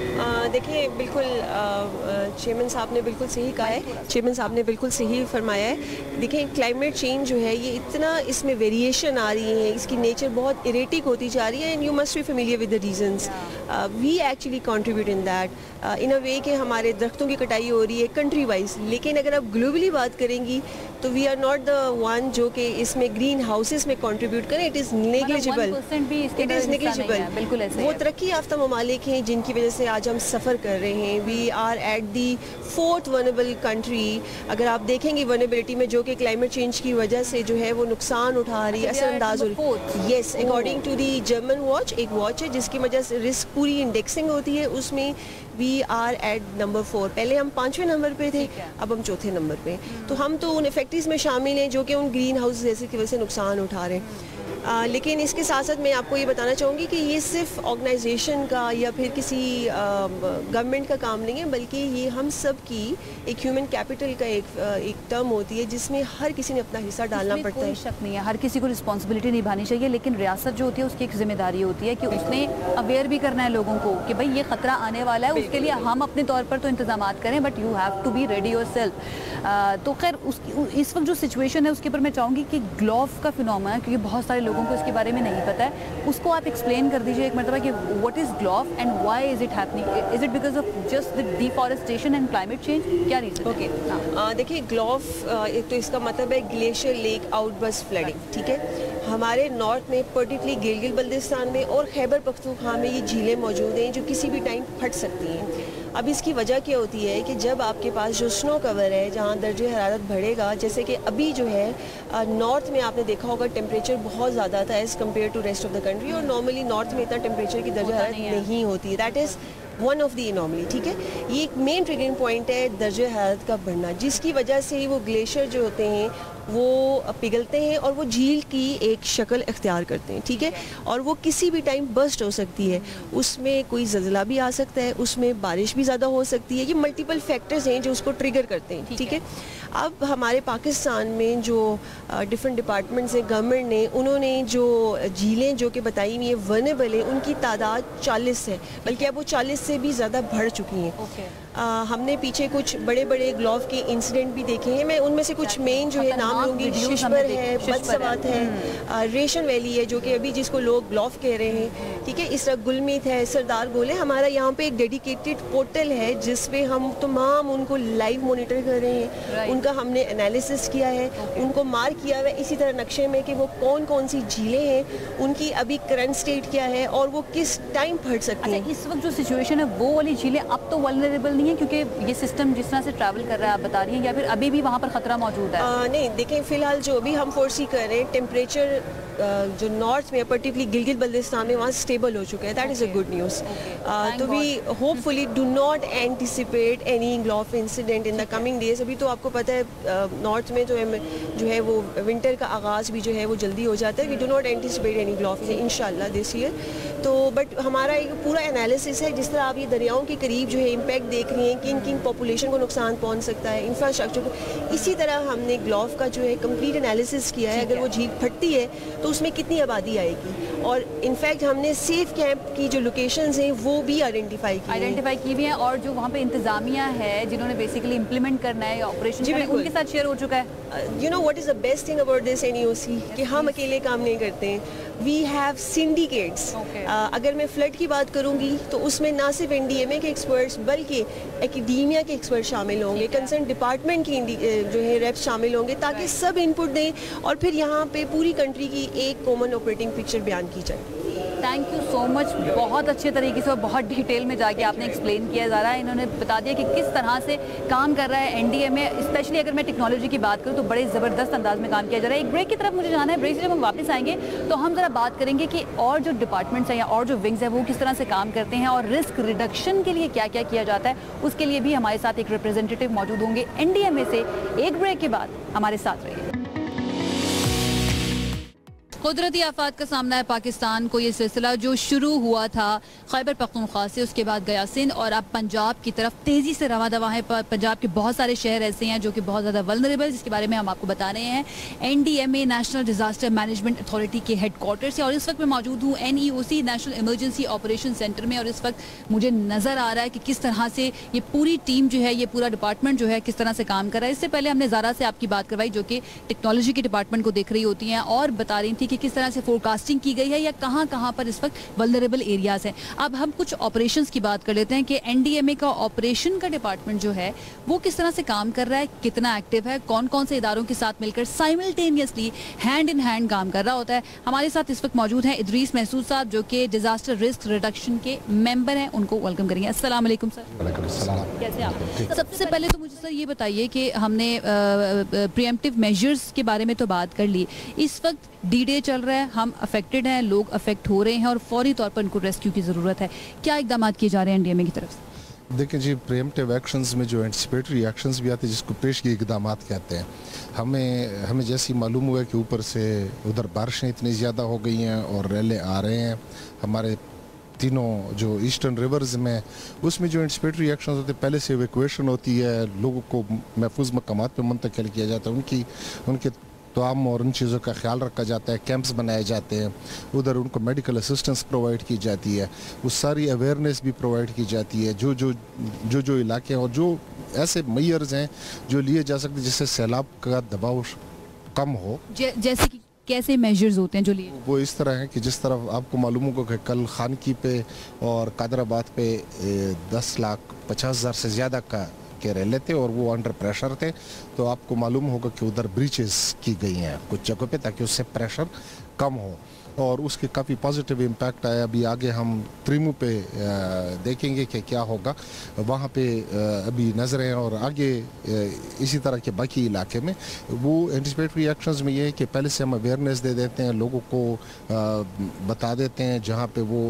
देखिए, बिल्कुल चेयरमैन साहब ने बिल्कुल सही कहा है, चेयरमैन साहब ने बिल्कुल सही फरमाया है। देखिए, क्लाइमेट चेंज जो है ये इतना, इसमें वेरिएशन आ रही है, इसकी नेचर बहुत इरेटिक होती जा रही है। And you must be familiar with the reasons. We actually contribute in that in a way कि हमारे दरख्तों की कटाई हो रही है कंट्री वाइज। लेकिन अगर आप ग्लोबली बात करेंगी तो we are not the one जो कि इसमें ग्रीन हाउसेस में कंट्रीब्यूट करें। It is negligible, it is negligible. बिल्कुल ऐसे वो तरक्की याफ्ता ममालिक हैं जिनकी वजह से आज हम सफ़र कर रहे हैं। We are at the 4th vulnerable country. अगर आप देखेंगे वनरेबिलिटी में, जो कि क्लाइमेट चेंज की वजह से जो है वो नुकसान उठा रही है, असरअंदाज हो रही है। Yes, according to the German Watch, एक वॉच है जिसकी वजह से रिस्क पूरी इंडेक्सिंग होती है, उसमें वी आर एट नंबर 4। पहले हम 5वें नंबर पे थे, अब हम 4थे नंबर पे। तो हम तो उन इफेक्टिव्स में शामिल हैं जो कि उन ग्रीन हाउस जैसे की वजह से नुकसान उठा रहे हैं। लेकिन इसके साथ साथ मैं आपको ये बताना चाहूँगी कि ये सिर्फ ऑर्गेनाइजेशन का या फिर किसी गवर्नमेंट का काम नहीं है, बल्कि ये हम सब की एक ह्यूमन कैपिटल का एक टर्म होती है जिसमें हर किसी ने अपना हिस्सा डालना पड़ता है। कोई शक नहीं है, हर किसी को रिस्पॉन्सिबिलिटी निभानी चाहिए। लेकिन रियासत जो होती है उसकी एक जिम्मेदारी होती है कि उसने अवेयर भी करना है लोगों को कि भाई ये खतरा आने वाला है। उसके लिए हम अपने तौर पर तो इंतजाम करें, but you have to be ready yourself. तो खैर इस वक्त जो सिचुएशन है उसके ऊपर मैं चाहूँगी कि ग्लोव का फिनोमेना, क्योंकि बहुत सारे लोगों को इसके बारे में नहीं पता है, उसको आप एक्सप्लेन कर दीजिए एक मरतबा कि व्हाट इज ग्लोव and why is it happening? Is it because of just the deforestation and climate change? क्या रीजन? ओके, देखिए, ग्लोव तो इसका मतलब है ग्लेशियर लेक आउटबर्स्ट फ्लडिंग। ठीक है, हमारे नॉर्थ में पर्टिकुलरली गिलगित बल्तिस्तान में और खैबर पख्तूनख्वा में ये झीलें मौजूद हैं जो किसी भी टाइम फट सकती हैं। अब इसकी वजह क्या होती है कि जब आपके पास जो स्नो कवर है, जहाँ दर्जे हरारत बढ़ेगा, जैसे कि अभी जो है नॉर्थ में आपने देखा होगा टेम्परेचर बहुत ज़्यादा था as compare to rest of the country, और नॉर्मली नॉर्थ में इतना टेम्परेचर की दर्जा हरारत नहीं होती है। That is one of the anomaly. ठीक है, ये एक मेन ट्रिगरिंग पॉइंट है दर्जे हरारत का बढ़ना, जिसकी वजह से ही वो ग्लेशियर जो होते हैं वो पिघलते हैं और वो झील की एक शक्ल इख्तियार करते हैं। ठीक है, और वो किसी भी टाइम बर्स्ट हो सकती है, उसमें कोई ज़लज़ला भी आ सकता है, उसमें बारिश भी ज़्यादा हो सकती है। ये मल्टीपल फैक्टर्स हैं जो उसको ट्रिगर करते हैं। ठीक है, अब हमारे पाकिस्तान में जो डिफरेंट डिपार्टमेंट्स हैं, गवर्नमेंट ने, उन्होंने जो झीलें जो कि बताई हुई है वनरेबल है, उनकी तादाद 40 है, बल्कि अब वो 40 से भी ज़्यादा बढ़ चुकी हैं। हमने पीछे कुछ बड़े बड़े ग्लोव के इंसिडेंट भी देखे हैं। मैं उनमें से कुछ मेन जो है नाम लूँगी। शिशपर है, बदसवात है, रेशन वैली है जो कि अभी जिसको लोग ग्लोव कह रहे हैं। ठीक है, इस तरह गुलमीत है, सरदार गोल है। हमारा यहाँ पे एक डेडिकेटेड पोर्टल है जिस पे हम तमाम उनको लाइव मॉनिटर कर रहे हैं, उनका हमने एनालिसिस किया है, उनको मार्क किया हुआ है इसी तरह नक्शे में कि वो कौन कौन सी झीलें हैं, उनकी अभी करंट स्टेट क्या है और वो किस टाइम फट सकती हैं। इस वक्त जो सिचुएशन है वो वाली झीलें अब तो वल्नरेबल नहीं है, क्योंकि ये सिस्टम जिस तरह से ट्रैवल कर रहा है आप बता रही हैं, या फिर अभी भी वहाँ पर खतरा मौजूद है? नहीं, देखें, फिलहाल जो भी हम फोर्सी कर रहे हैं, टेम्परेचर जो नॉर्थ में पर्टिकुलरली गिलगित बल्तिस्तान में वहाँ स्टेबल हो चुका है। That is a good news. तो we hopefully do not anticipate any ग्लोव incident in the coming days. अभी तो आपको पता है नॉर्थ में जो है वो विंटर का आगाज़ भी जो है वो जल्दी हो जाता है। We do not anticipate any ग्लोव इंशाल्लाह दिस ईयर। तो बट हमारा एक पूरा एनालिसिस है, जिस तरह आप ये दरियाओं के करीब जो है इम्पैक्ट देख रही हैं किन किन पॉपुलेशन को नुकसान पहुंच सकता है, इंफ्रास्ट्रक्चर को। इसी तरह हमने ग्लोव का जो है कंप्लीट एनालिसिस किया है, अगर वो झील फटती है तो उसमें कितनी आबादी आएगी, और इनफैक्ट हमने सेफ कैंप की जो लोकेशंस हैं वो भी आइडेंटिफाई की हुई हैं, और जो वहाँ पे इंतजामिया है जिन्होंने बेसिकली इम्प्लीमेंट करना है ऑपरेशन करना है, उनके साथ शेयर हो चुका है। You know what is the best thing about this NEOC कि हम अकेले काम नहीं करते हैं, वी हैव सिंडिकेट्स। अगर मैं फ्लड की बात करूंगी तो उसमें ना सिर्फ NDMA के एक्सपर्ट्स बल्कि एकेडमिया के एक्सपर्ट शामिल होंगे, कंसर्न डिपार्टमेंट की जो है रेप्स शामिल होंगे, ताकि सब इनपुट दें और फिर यहाँ पे पूरी कंट्री की एक कॉमन ऑपरेटिंग पिक्चर बयान की जाए। थैंक यू सो मच, बहुत अच्छे तरीके से और बहुत डिटेल में जाके आपने एक्सप्लेन किया ज़रा, इन्होंने बता दिया कि किस तरह से काम कर रहा है NDMA। स्पेशली अगर मैं टेक्नोलॉजी की बात करूँ तो बड़े ज़बरदस्त अंदाज में काम किया जा रहा है। एक ब्रेक की तरफ मुझे जाना है, ब्रेक से जब हम वापस आएंगे तो हम ज़रा बात करेंगे कि और जो डिपार्टमेंट्स हैं या और जो विंग्स हैं वो किस तरह से काम करते हैं और रिस्क रिडक्शन के लिए क्या क्या किया जाता है, उसके लिए भी हमारे साथ एक रिप्रेजेंटेटिव मौजूद होंगे NDMA से। एक ब्रेक के बाद हमारे साथ रहिए। कुदरती आफात का सामना है पाकिस्तान को, ये सिलसिला जो शुरू हुआ था खैबर पख्तूनख्वा से, उसके बाद गया सिंध और अब पंजाब की तरफ तेज़ी से रवा दवा है। पंजाब के बहुत सारे शहर ऐसे हैं जो कि बहुत ज़्यादा वल्नरेबल, जिसके बारे में हम आपको बता रहे हैं। NDMA national disaster management authority के हेडक्वार्टर से, और इस वक्त मैं मौजूद हूँ NEOC national emergency operation centre में, और इस वक्त मुझे नज़र आ रहा है कि किस तरह से ये पूरी टीम जो है, ये पूरा डिपार्टमेंट जो है किस तरह से काम कर रहा है। इससे पहले हमने ज़ारा से आपकी बात करवाई जो कि टेक्नोलॉजी के डिपार्टमेंट को देख रही होती हैं और बता रही थी कि किस तरह से फोरकास्टिंग की गई है या कहां कहां पर इस वक्त वल्नरेबल एरियाज हैं। अब हम कुछ ऑपरेशंस की बात कर लेते हैं कि NDMA का ऑपरेशन का डिपार्टमेंट जो है वो किस तरह से काम कर रहा है, कितना एक्टिव है, कौन कौन से इदारों के साथ मिलकर साइमल्टेनियसली हैंड इन हैंड काम कर रहा होता है। हमारे साथ इस वक्त मौजूद हैं इदरीस महसूद साहब जो कि डिजास्टर रिस्क रिडक्शन के मेंबर हैं, उनको वेलकम करेंगे। अस्सलाम वालेकुम सर। कैसे आप? सबसे पहले तो मुझे सर ये बताइए कि हमने प्रीएम्प्टिव मेजर्स के बारे में तो बात कर ली, इस वक्त D-Day चल रहा है, हम अफेक्टेड हैं, लोग अफेक्ट हो रहे हैं और फौरी तौर पर उनको रेस्क्यू की ज़रूरत है, क्या इकदाम किए जा रहे हैं NDMA की तरफ से? देखिए जी, प्रीएम्प्टिव एक्शंस में जो एंटिसिपेटरी एक्शंस भी आते हैं जिसको पेशगी इकदाम कहते हैं, हमें जैसी मालूम हुआ कि ऊपर से उधर बारिशें इतनी ज़्यादा हो गई हैं और रेले आ रहे हैं हमारे तीनों जो ईस्टर्न रिवर्स में, उसमें जो एंटिसिपेटरी एक्शंस होते हैं, पहले से इवैक्यूएशन होती है, लोगों को महफूज मकामात पर मुंतकिल किया जाता है, उनके तमाम और उन चीज़ों का ख्याल रखा जाता है, कैंप्स बनाए जाते हैं, उधर उनको मेडिकल असिस्टेंस प्रोवाइड की जाती है, उस सारी अवेयरनेस भी प्रोवाइड की जाती है, जो इलाके हैं और जो ऐसे मेयर्स हैं जो लिए जा सकते हैं जिससे सैलाब का दबाव कम हो। जैसे कि कैसे मेजर्स होते हैं जो लिए? वो इस तरह है कि जिस तरह आपको मालूम होगा कि कल खानकी पे और कादराबाद पे 10,50,000 से ज़्यादा का रेले थे और वो अंडर प्रेशर थे, तो आपको मालूम होगा कि उधर ब्रीचेस की गई हैं कुछ जगहों पे ताकि उससे प्रेशर कम हो और उसके काफ़ी पॉजिटिव इम्पैक्ट आया। अभी आगे हम त्रिमू पे देखेंगे कि क्या होगा, वहाँ पे अभी नज़रें और आगे इसी तरह के बाकी इलाके में वो एंटिसिपेटरी एक्शंस में ये है कि पहले से हम अवेयरनेस दे देते हैं, लोगों को बता देते हैं जहाँ पे वो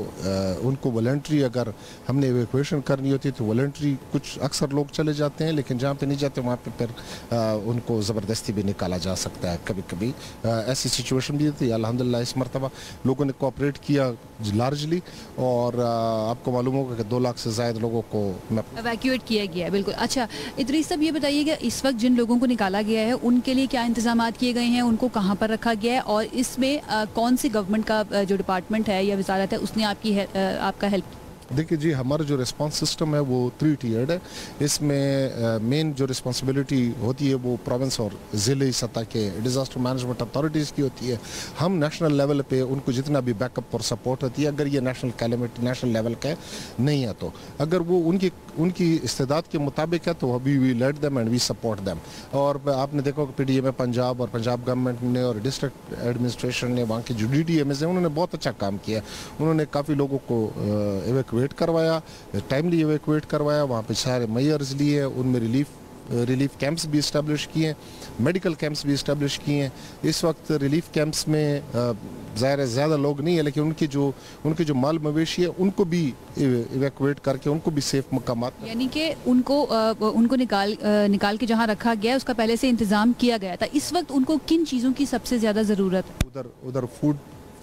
उनको वॉलंटरी अगर हमने इवैक्यूएशन करनी होती तो वॉलंटरी कुछ अक्सर लोग चले जाते हैं, लेकिन जहाँ पे नहीं जाते वहाँ पे फिर उनको ज़बरदस्ती भी निकाला जा सकता है। कभी कभी ऐसी सिचुएशन भी थी, अल्हम्दुलिल्लाह इस मरतबा लोगों ने कोऑपरेट किया लार्जली और आपको मालूम होगा कि 2 लाख से ज़्यादा लोगों को एवैक्यूएट किया गया है। बिल्कुल। अच्छा इदरीस साहब, ये बताइएगा इस वक्त जिन लोगों को निकाला गया है उनके लिए क्या इंतजाम किए गए हैं, उनको कहाँ पर रखा गया है और इसमें कौन सी गवर्नमेंट का जो डिपार्टमेंट है या वजारत है उसने आपका हेल्प? देखिए जी, हमारा जो रिस्पांस सिस्टम है वो 3 टियर्ड है। इसमें मेन जो रिस्पांसिबिलिटी होती है वो प्रोविंस और ज़िले सतह के डिज़ास्टर मैनेजमेंट अथॉरिटीज़ की होती है। हम नेशनल लेवल पे उनको जितना भी बैकअप और सपोर्ट होती है, अगर ये नेशनल कैलेमिटी नेशनल लेवल का नहीं है तो अगर वो उनकी इस्तेदाद के मुताबिक है तो अभी we let them and we support them. और आपने देखा कि PDM पंजाब और पंजाब गवर्नमेंट ने और डिस्ट्रिक्ट एडमिनिस्ट्रेशन ने, वहाँ के जो DDMs हैं उन्होंने बहुत अच्छा काम किया। उन्होंने काफ़ी लोगों को इवैक्यूएट करवाया, टाइमली इवैक्यूएट करवाया, वहाँ पे सारे मेयर्स लिए, उनमें रिलीफ कैंप्स भी इस्टेब्लिश किए, मेडिकल कैंप्स भी इस्टेब्लिश किए हैं। इस वक्त रिलीफ कैंप्स में ज़्यादा लोग नहीं है, लेकिन उनके जो माल मवेशी है उनको भी इवैक्यूएट करके उनको भी सेफ मकामात, यानी कि उनको निकाल के जहाँ रखा गया उसका पहले से इंतज़ाम किया गया था। इस वक्त उनको किन चीज़ों की सबसे ज़्यादा ज़रूरत है? उधर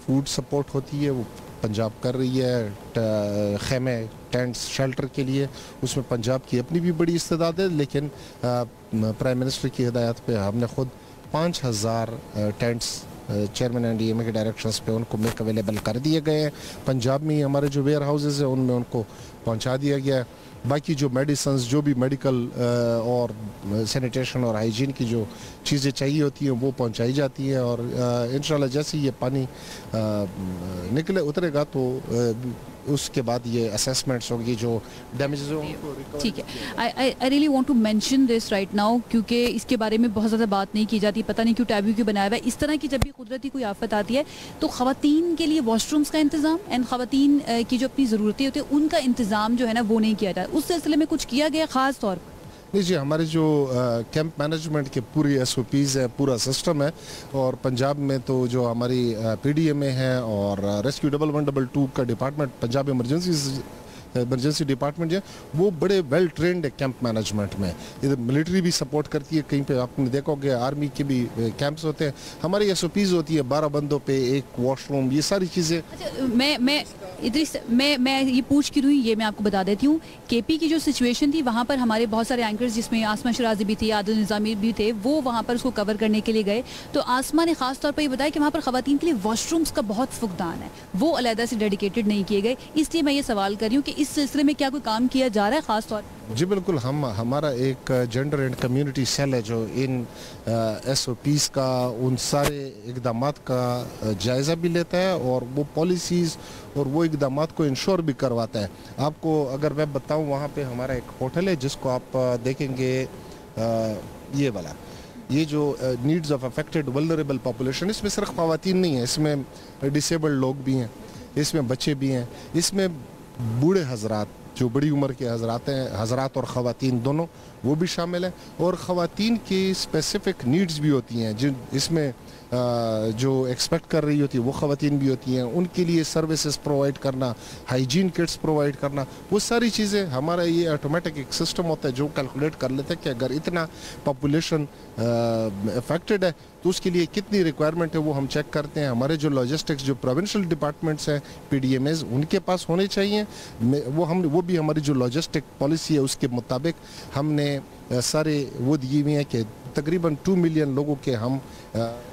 फूड सपोर्ट होती है, वो पंजाब कर रही है खेमे टेंट्स शेल्टर के लिए, उसमें पंजाब की अपनी भी बड़ी इस्तेदाद है, लेकिन प्राइम मिनिस्टर की हिदायत पे हमने ख़ुद 5000 टेंट्स चेयरमैन NDMA के डायरेक्शंस पे उनको मेक अवेलेबल कर दिए गए हैं। पंजाब में ही हमारे जो वेयर हाउसेज हैं उनमें उनको पहुंचा दिया गया है। बाकी जो मेडिसिन, जो भी मेडिकल और सैनिटेशन और हाइजीन की जो चीज़ें चाहिए होती हैं वो पहुंचाई जाती हैं, और इंशाल्लाह जैसे ही ये पानी निकले उतरेगा तो उसके बाद ये असेसमेंट्स होंगी जो डैमेजेस होंगे। ठीक है, I really want to mention this right now, क्योंकि इसके बारे में बहुत ज़्यादा बात नहीं की जाती, पता नहीं क्यों टैबू क्यों बनाया हुआ है। इस तरह की जब भी कुदरती कोई आफत आती है तो ख़वातीन के लिए वॉशरूम्स का इंतज़ाम एंड ख़वातीन की जो अपनी ज़रूरतें होती है उनका इंतज़ाम जो है ना वो नहीं किया जाता, उस सिलसिले में कुछ किया गया ख़ास तौर पर? नहीं जी, हमारे जो कैंप मैनेजमेंट के पूरी SOPs है, पूरा सिस्टम है, और पंजाब में तो जो हमारी PDMA है और रेस्क्यू 1112 का डिपार्टमेंट, पंजाब इमरजेंसी डिपार्टमेंट है, वो बड़े वेल ट्रेंड है कैंप मैनेजमेंट में। इधर मिलिट्री भी सपोर्ट करती है, कहीं पे आपने देखा होगा आर्मी के भी कैंप्स होते हैं, हमारी SOPs होती है 12 बंदों पे एक वॉशरूम, ये सारी चीज़ें। अच्छा, मैं ये पूछ क्यों रही, ये मैं आपको बता देती हूँ। KP की जो सिचुएशन थी वहाँ पर हमारे बहुत सारे एंकर्स, जिसमें आसमा शराजी भी थी, आदिल निज़ामी भी थे, वो वहाँ पर उसको कवर करने के लिए गए। तो आसमा ने खास तौर पर ये बताया कि वहाँ पर ख़वातीन के लिए वॉशरूम्स का बहुत फुकदान है, वो अलहदा से डेडिकेटेड नहीं किए गए। इसलिए मैं ये सवाल कर रही हूँ कि इस सिलसिले में क्या कोई काम किया जा रहा है खास तौर? जी बिल्कुल, हमारा एक जेंडर एंड कम्युनिटी सेल है जो इन SOPs का, उन सारे इक़दामात का जायज़ा भी लेता है और वो पॉलिसीज़ और वो इक़दामात को इंश्योर भी करवाता है। आपको अगर मैं बताऊं, वहाँ पे हमारा एक होटल है जिसको आप देखेंगे, ये वाला, ये जो needs of affected vulnerable population, इसमें सिर्फ ख़वातीन नहीं है, इसमें डिसेबल्ड लोग भी हैं, इसमें बच्चे भी हैं, इसमें बूढ़े हजरात, जो बड़ी उम्र के हजरात हैं, हजरात और ख़वातीन दोनों, वो भी शामिल हैं, और ख़वातीन की स्पेसिफ़िक नीड्स भी होती हैं जिन इसमें जो एक्सपेक्ट कर रही होती है वो ख़वातीन भी होती हैं, उनके लिए सर्विसेज प्रोवाइड करना, हाइजीन किट्स प्रोवाइड करना, वो सारी चीज़ें हमारा ये ऑटोमेटिक एक सिस्टम होता है जो कैलकुलेट कर लेते हैं कि अगर इतना पॉपुलेशन अफेक्टेड है तो उसके लिए कितनी रिक्वायरमेंट है, वो हम चेक करते हैं। हमारे जो लॉजिस्टिक्स, जो प्रोविंशियल डिपार्टमेंट्स हैं, PDMAs, उनके पास होने चाहिए, वो भी हमारी जो लॉजिस्टिक पॉलिसी है उसके मुताबिक हमने सारे वो दिए हुए हैं कि तकरीबन 2 मिलियन लोगों के हम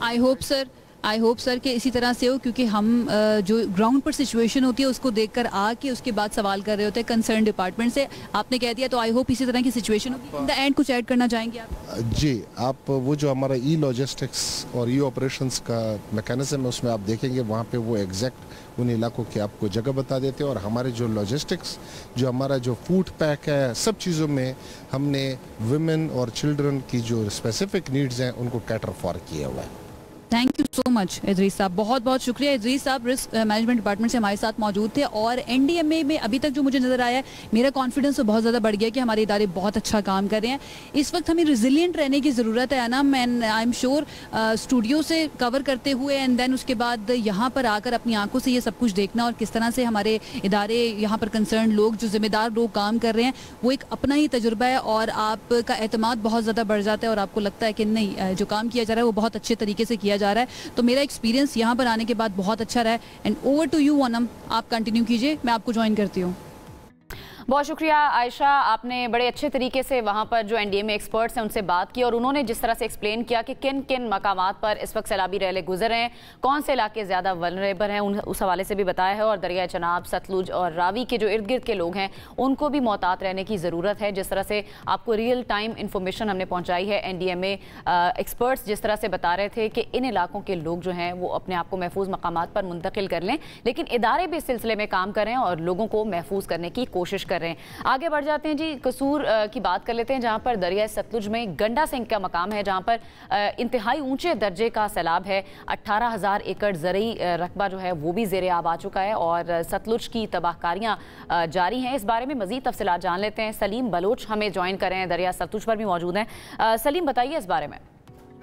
आई होप सर कि इसी तरह से हो, क्योंकि हम जो ग्राउंड पर सिचुएशन होती है उसको देखकर आके उसके बाद सवाल कर रहे होते हैं कंसर्न डिपार्टमेंट से। आपने कह दिया, तो आई होप इसी तरह की सिचुएशन होगी। इन द एंड कुछ ऐड करना चाहेंगे आप? जी, आप वो जो हमारा लॉजिस्टिक्स और ऑपरेशंस का मैकेनिज्म है उसमें आप देखेंगे, वहाँ पे वो एग्जैक्ट उन इलाकों की आपको जगह बता देते हैं, और हमारे जो लॉजिस्टिक्स, जो हमारा जो फूड पैक है, सब चीज़ों में हमने वुमेन और चिल्ड्रन की जो स्पेसिफिक नीड्स हैं उनको कैटर फॉर किया हुआ है। Thank you so much Idris साहब, बहुत बहुत शुक्रिया। इदरीस साहब रिस्क मैनेजमेंट डिपार्टमेंट से हमारे साथ मौजूद थे, और NDMA में अभी तक जो मुझे नज़र आया है, मेरा कॉन्फिडेंस तो बहुत ज़्यादा बढ़ गया कि हमारे इदारे बहुत अच्छा काम कर रहे हैं। इस वक्त हमें रिजिलियंट रहने की ज़रूरत है ना, and I am sure studio से कवर करते हुए एंड देन उसके बाद यहाँ पर आकर अपनी आंखों से ये सब कुछ देखना, और किस तरह से हमारे इदारे, यहाँ पर कंसर्न लोग, जो जिम्मेदार लोग काम कर रहे हैं, वो एक अपना ही तजुर्बा है, और आपका एतमाद बहुत ज़्यादा बढ़ जाता है और आपको लगता है कि नहीं, जो काम किया जा रहा है वो बहुत अच्छे तरीके से किया जा रहा है। तो मेरा एक्सपीरियंस यहाँ पर आने के बाद बहुत अच्छा रहा है। And over to you Anam, आप कंटिन्यू कीजिए, मैं आपको ज्वाइन करती हूँ। बहुत शुक्रिया आयशा, आपने बड़े अच्छे तरीके से वहाँ पर जो NDMA एक्सपर्ट्स हैं उनसे बात की, और उन्होंने जिस तरह से एक्सप्लेन किया कि किन किन मकामात पर इस वक्त सैलाबी रैले गुजर रहे हैं, कौन से इलाके ज़्यादा वल्नरेबल हैं, उस हवाले से भी बताया है। और दरिया चनाब, सतलुज और रावी के जो इर्द गिर्द के लोग हैं उनको भी मोहतात रहने की ज़रूरत है। जिस तरह से आपको रियल टाइम इंफॉर्मेशन हमने पहुँचाई है, NDMA एक्सपर्ट्स जिस तरह से बता रहे थे कि इन इलाकों के लोग जो हैं वो अपने आप को महफूज मकामात पर मुंतकिल कर लें, लेकिन इदारे भी इस सिलसिले में काम कर रहे हैं और लोगों को महफूज करने की कोशिश कर रहे हैं। आगे बढ़ जाते हैं जी, कसूर की बात कर लेते हैं, जहां पर दरिया सतलुज में गंडा सिंह का मकाम है, जहां पर इंतहाई ऊंचे दर्जे का सैलाब है। 18,000 एकड़ ज़रई रकबा जो है वो भी ज़ेरे आब आ चुका है, और सतलुज की तबाहकारियां जारी हैं। इस बारे में मज़ीद तफसीलात जान लेते हैं। सलीम बलोच हमें ज्वाइन कर रहे हैं, दरिया सतलुज पर भी मौजूद हैं। सलीम, बताइए इस बारे में।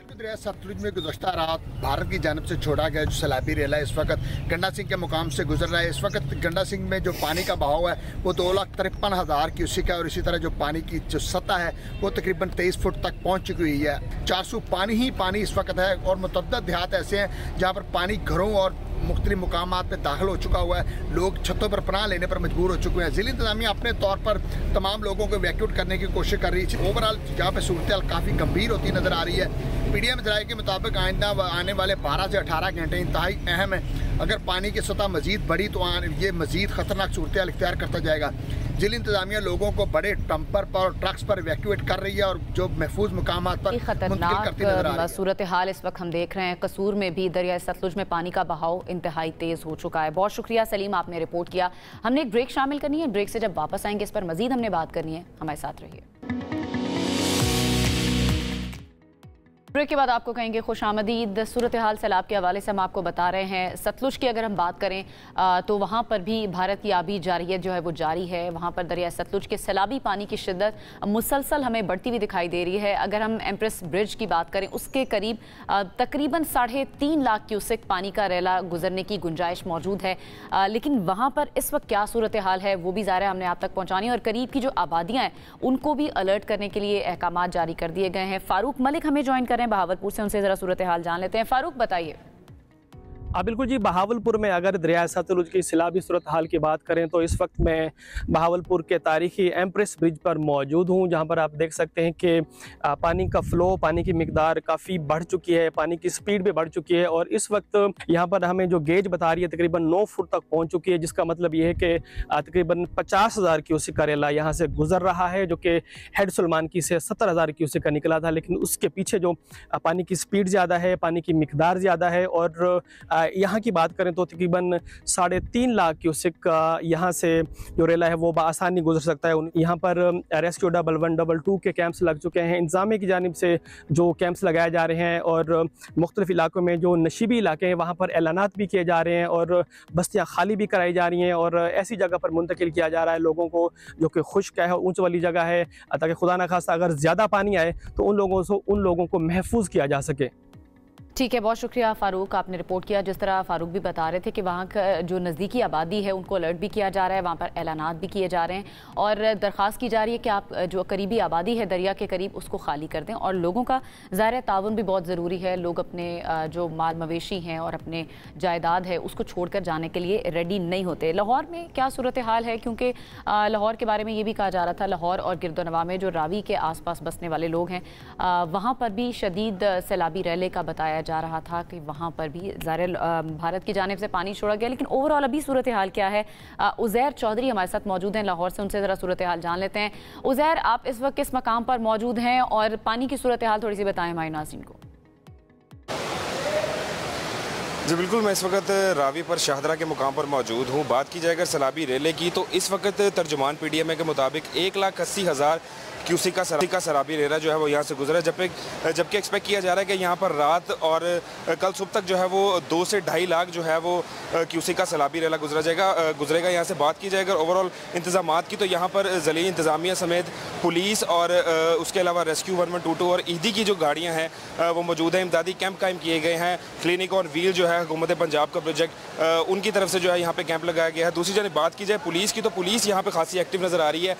दरिया सतलुज में गुज़श्ता रात भारत की जानिब से छोड़ा गया जो सैलाबी रेला इस वक्त गंडा सिंह के मुकाम से गुजर रहा है। इस वक्त गंडा सिंह में जो पानी का बहाव है वो 2,53,000 क्यूसिक है, और इसी तरह जो पानी की जो सतह है वो तकरीबन 23 फुट तक पहुंच चुकी हुई है। 400 पानी ही पानी इस वक्त है, और मुतअद्दिद देहात ऐसे हैं जहाँ पर पानी घरों और मुख्तलिफ मुकामात पे दाखिल हो चुका हुआ है। लोग छतों पर पनाह लेने पर मजबूर हो चुके हैं। ज़िला इंतज़ामिया अपने तौर पर तमाम लोगों को वैक्यूट करने की कोशिश कर रही है। ओवरऑल जहाँ पे सूरत हाल काफ़ी गंभीर होती नज़र आ रही है। PDM ज़राए के मुताबिक आइंदा आने वाले 12 से 18 घंटे इंतहाई अहम है। अगर पानी की सतह मजीद बढ़ी तो ये मजीद खतरनाक सूरत हाल इख्तियार करता जाएगा। ज़िला इंतज़ामिया लोगों को बड़े टम्पर पर और ट्रक्स पर इवैक्यूएट कर रही है और जो महफूज मुकामात पर मुंतकिल करती नजर आ रही है। सूरत हाल इस वक्त हम देख रहे हैं कसूर में भी दरिया सतलुज में पानी का बहाव इंतहाई तेज हो चुका है। बहुत शुक्रिया सलीम, आपने रिपोर्ट किया। हमने एक ब्रेक शामिल करनी है, ब्रेक से जब वापस आएंगे इस पर मजीद हमने बात करनी है, हमारे साथ रहिए। ब्रेक के बाद आपको कहेंगे खुश आमदीद। सूरत हाल सैलाब के हवाले से हम आपको बता रहे हैं। सतलुज की अगर हम बात करें तो वहाँ पर भी भारत की आबी जारियत जो है वो जारी है। वहाँ पर दरिया सतलुज के सैलाबी पानी की शिद्दत मुसलसल हमें बढ़ती हुई दिखाई दे रही है। अगर हम एम्प्रेस ब्रिज की बात करें उसके करीब तकरीबन 3.5 लाख क्यूसेक पानी का रैला गुजरने की गुंजाइश मौजूद है। लेकिन वहाँ पर इस वक्त क्या सूरत हाल है वो भी ज़ाहिर हमने आप तक पहुँचानी, और करीब की जो आबादियाँ हैं उनको भी अलर्ट करने के लिए अहकाम जारी कर दिए गए हैं। फ़ारूक मलिक हमें ज्वाइन करें बहावलपुर से, उनसे जरा सूरत हाल जान लेते हैं। फारूक बताइए। बिल्कुल जी, बहावलपुर में अगर दरिया सतलुज की सैलाबी सूरत हाल की बात करें तो इस वक्त मैं बहावलपुर के तारीखी एम्प्रेस ब्रिज पर मौजूद हूं, जहां पर आप देख सकते हैं कि पानी का फ्लो, पानी की मिकदार काफ़ी बढ़ चुकी है, पानी की स्पीड भी बढ़ चुकी है और इस वक्त यहां पर हमें जो गेज बता रही है तकरीबन 9 फुट तक पहुंच चुकी है, जिसका मतलब ये है कि तकरीबन 50,000 क्यूसेक का रेला यहाँ से गुजर रहा है, जो कि हेड सुलमानकी से 70,000 क्यूसेक का निकला था। लेकिन उसके पीछे जो पानी की स्पीड ज़्यादा है, पानी की मिकदार ज़्यादा है और यहाँ की बात करें तो तकरीबन 3.5 लाख क्यूसेक का यहाँ से जो रेला है वो बआसानी गुजर सकता है। यहाँ पर रेस्क्यू डबल 1, डबल 2 के कैंप्स लग चुके हैं। इंतज़ामिया की जानिब से जो कैंप्स लगाए जा रहे हैं और मुख्तलिफ इलाकों में जो नशीबी इलाके हैं वहाँ पर ऐलानात भी किए जा रहे हैं और बस्तियाँ खाली भी कराई जा रही हैं और ऐसी जगह पर मुंतकिल किया जा रहा है लोगों को जो कि खुश्क है, ऊँच वाली जगह है, ताकि खुदा न खास्ता अगर ज़्यादा पानी आए तो उन लोगों को महफूज किया जा सके। ठीक है, बहुत शुक्रिया फ़ारूक, आपने रिपोर्ट किया। जिस तरह फ़ारूक भी बता रहे थे कि वहाँ का जो नज़दीकी आबादी है उनको अलर्ट भी किया जा रहा है, वहाँ पर ऐलानात भी किए जा रहे हैं और दरख्वास्त की जा रही है कि आप जो करीबी आबादी है दरिया के करीब उसको खाली कर दें और लोगों का ज़ाहिर ताउन भी बहुत ज़रूरी है। लोग अपने जो माल मवेशी हैं और अपने जायदाद है उसको छोड़ कर जाने के लिए रेडी नहीं होते। लाहौर में क्या सूरत हाल है, क्योंकि लाहौर के बारे में ये भी कहा जा रहा था, लाहौर और गिरदोनवा में जो रावी के आस पास बसने वाले लोग हैं वहाँ पर भी शदीद सैलाबी रैले का बताया जा रहा था कि वहाँ पर भी ज़ाहिर भारत की जानिब से पानी छोड़ा गया। लेकिन ओवरऑल अभी सूरत हाल क्या है? उज़ैर चौधरी हमारे साथ मौजूद हैं लाहौर से, उनसे ज़रा सूरत हाल जान लेते हैं। उज़ैर, आप इस वक्त किस मकाम पर मौजूद हैं और पानी की सूरत हाल थोड़ी सी बताएं हमारे नाज़रीन को। जी बिल्कुल, मैं इस वक्त रावी पर शाहदरा के मुकाम पर मौजूद हूँ। बात की जाए अगर सैलाबी रेले की तो इस वक्त तर्जुमान PDM के मुताबिक 1,80,000 क्यूसेक का सैलाबी रेला जो है वो यहाँ से गुजरा, जबकि एक्सपेक्ट किया जा रहा है कि यहाँ पर रात और कल सुबह तक जो है वो 2 से 2.5 लाख जो है वो क्यूसेक का सैलाबी रेला गुजरेगा यहाँ से। बात की जाए अगर ओवरऑल इंतजामात की तो यहाँ पर ज़िले इंतज़ामिया समेत पुलिस और उसके अलावा रेस्क्यू 1122 और ईदी की जो गाड़ियाँ हैं वो मौजूद हैं। इमदादी कैंप कायम किए गए हैं। क्लिनिक ऑन व्हील जो है हुकूमत पंजाब का प्रोजेक्ट, उनकी तरफ से जो है यहाँ पे कैंप लगाया गया है। दूसरी जानिब बात की जाए पुलिस की तो पुलिस यहाँ पे खासी एक्टिव नज़र आ रही है।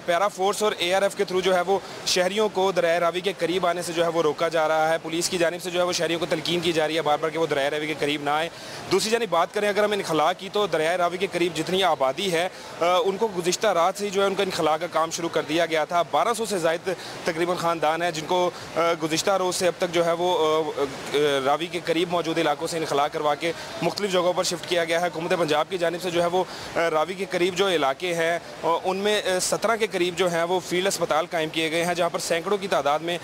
पैरा फोर्स और ARF के थ्रू जो है वो शहरियों को दरिया रावी के करीब आने से जो है वो रोका जा रहा है। पुलिस की जानिब से जो है वो शहरियों को तलकीन की जा रही है बार बार कि वो दरिया रावी के करीब ना आए। दूसरी जानिब बात करें अगर हम इनखला की तो दरिया रावी के करीब जितनी आबादी है उनको गुज़िश्ता रात से जो है उनका इनखला का काम शुरू कर दिया गया था। 1200 से ज़ायद तकरीबन ख़ानदान है जिनको गुज़िश्ता रोज़ से अब तक जो है वो रावी के करीब मौजूद इलाकों से इनखला करवा के मुख्तलिफ जगहों पर शिफ्ट किया गया है। हुकूमत पंजाब की जानिब से जो है वो रावी के करीब जो इलाके हैं उनमें 17 के करीब जो है वो फील्ड अस्पताल कायम किए गए हैं, जहाँ पर सैकड़ों की तादाद में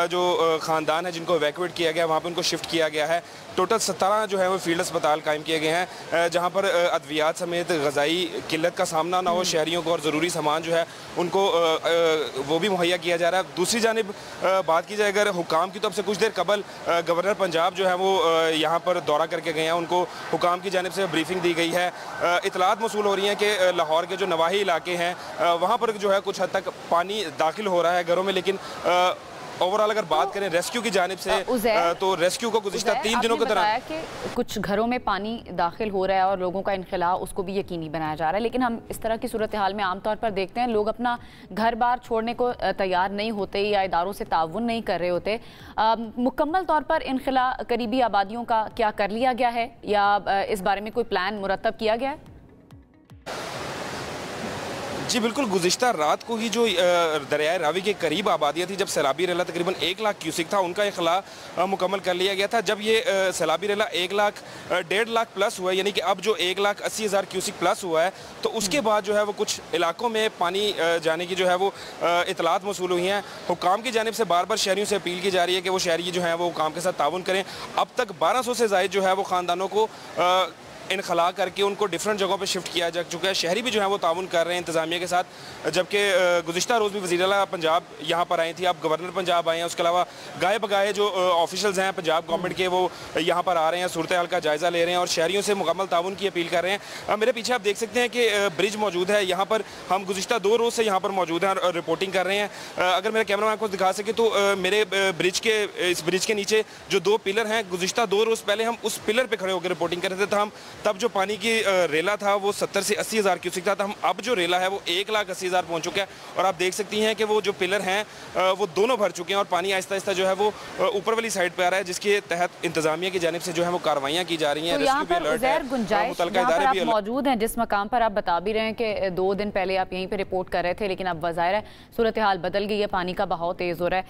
जो ख़ानदान है जिनको इवैक्यूएट किया गया वहाँ पर उनको शिफ्ट किया गया है। टोटल 17 जो है वो फील्ड अस्पताल कायम किए गए हैं जहाँ पर अद्वियात समेत ग़ज़ाई किल्लत का सामना ना हो शहरियों को और ज़रूरी सामान जो है उनको वो भी मुहैया किया जा रहा है। दूसरी जानिब बात की जाए अगर हुकाम की तो अब से कुछ देर कबल गवर्नर पंजाब जो है वो यहाँ पर दौरा करके गए हैं, उनको हुकाम की जानिब से ब्रीफिंग दी गई है। इतलात मौसूल हो रही हैं कि लाहौर के जो नवाही इलाके हैं वहाँ पर जो है कुछ हद तक पानी दाखिल हो रहा है घरों में, लेकिन ओवरऑल अगर बात करें रेस्क्यू की जानिब से तो रेस्क्यू को गुज़िश्ता 3 दिनों के दौरान कि कुछ घरों में पानी दाखिल हो रहा है और लोगों का इनखला उसको भी यकीनी बनाया जा रहा है, लेकिन हम इस तरह की सूरत हाल में आमतौर पर देखते हैं लोग अपना घर बार छोड़ने को तैयार नहीं होते या इदारों से ताउन नहीं कर रहे होते। मुकम्मल तौर पर इनखला करीबी आबादियों का क्या कर लिया गया है या इस बारे में कोई प्लान मुरतब किया गया है? जी बिल्कुल, गुज़िश्ता रात को ही जो दरियाए रावी के करीब आबादियाँ थी, जब सैलाबी रेला तकरीबन 1 लाख क्यूसिक था, उनका इखला मुकम्मल कर लिया गया था। जब ये सैलाबी रेला 1.5 लाख प्लस हुआ है, यानी कि अब जो 1,80,000 क्यूसिक प्लस हुआ है, तो उसके बाद जो है वो कुछ इलाकों में पानी जाने की जो है वो इतलात मौसूल हुई हैं। हुक्काम की जानिब से बार बार शहरियों से अपील की जा रही है कि वो शहरी जो हैं वो हुक्काम के साथ ताउन करें। अब तक 1200 से ज़ायद जो है वो ख़ानदानों को इनखला करके उनको डिफरेंट जगहों पे शिफ्ट किया जा चुका है। शहरी भी जो है वो ताउन कर रहे हैं इंतज़ामिया के साथ, जबकि गुज़िश्ता रोज़ भी वज़ीर आला पंजाब यहाँ पर आए थे, अब गवर्नर पंजाब आए हैं। उसके अलावा गाए बगाए जो ऑफिशल्स हैं पंजाब गवर्नमेंट के, वो यहाँ पर आ रहे हैं, सूरत हाल का जायज़ा ले रहे हैं और शहरियों से मुकम्मल ताउन की अपील कर रहे हैं। मेरे पीछे आप देख सकते हैं कि ब्रिज मौजूद है यहाँ पर, हम गुज़िश्ता 2 रोज़ से यहाँ पर मौजूद हैं और रिपोर्टिंग कर रहे हैं। अगर मेरा कैमरा मैन आपको दिखा सके तो मेरे इस ब्रिज के नीचे जो 2 पिलर हैं, गुज़िश्ता 2 रोज़ पहले हम उस पिलर पर खड़े होकर रिपोर्टिंग कर रहे थे। हम तब जो पानी की रेला था वो 70 से 80 हज़ार क्यूसिक था, हम अब जो रेला है वो 1,80,000 पहुंच चुका है और आप देख सकती हैं कि वो जो पिलर हैं वो दोनों भर चुके हैं और पानी आहिस्ता आहिस्ता जो है वो ऊपर वाली साइड पे आ रहा है, जिसके तहत इंतजामिया की जानिब से जो है वो कार्रवाइयाँ की जा रही हैं। आप मौजूद हैं जिस मकाम पर आप बता भी रहे हैं कि 2 दिन पहले आप यहीं पर रिपोर्ट कर रहे थे, लेकिन अब ज़ाहिर है सूरत हाल बदल गई है, पानी का बहाव तेज़ हो रहा है।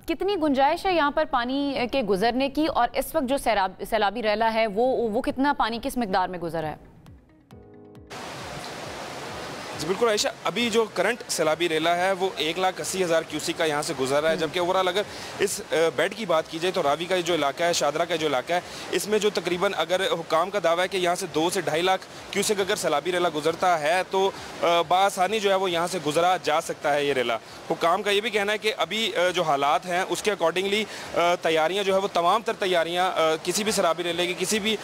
कितनी गुंजाइश है यहाँ पर पानी के गुजरने की और इस वक्त जो सैलाबी रेला है वो कितना पानी किस मिकदार में गुजरा है? जी बिल्कुल आयशा, अभी जो करंट सैलाबी रेला है वो 1,80,000 क्यूसिक का यहाँ से गुजर रहा है, जबकि ओवरऑल अगर इस बेड की बात की जाए तो रावी का जो इलाका है, शादरा का जो इलाका है, इसमें जो तकरीबन अगर हुकाम का दावा है कि यहाँ से 2 से 2.5 लाख क्यूसिक अगर सैलाबी रेला गुजरता है तो बासानी जो है वो यहाँ से गुजरा जा सकता है ये रेला। हुकाम का ये भी कहना है कि अभी जो हालात हैं उसके अकॉर्डिंगली तैयारियाँ जो है वो तमाम तर तैयारियाँ किसी भी सैलाबी रेले की किसी भी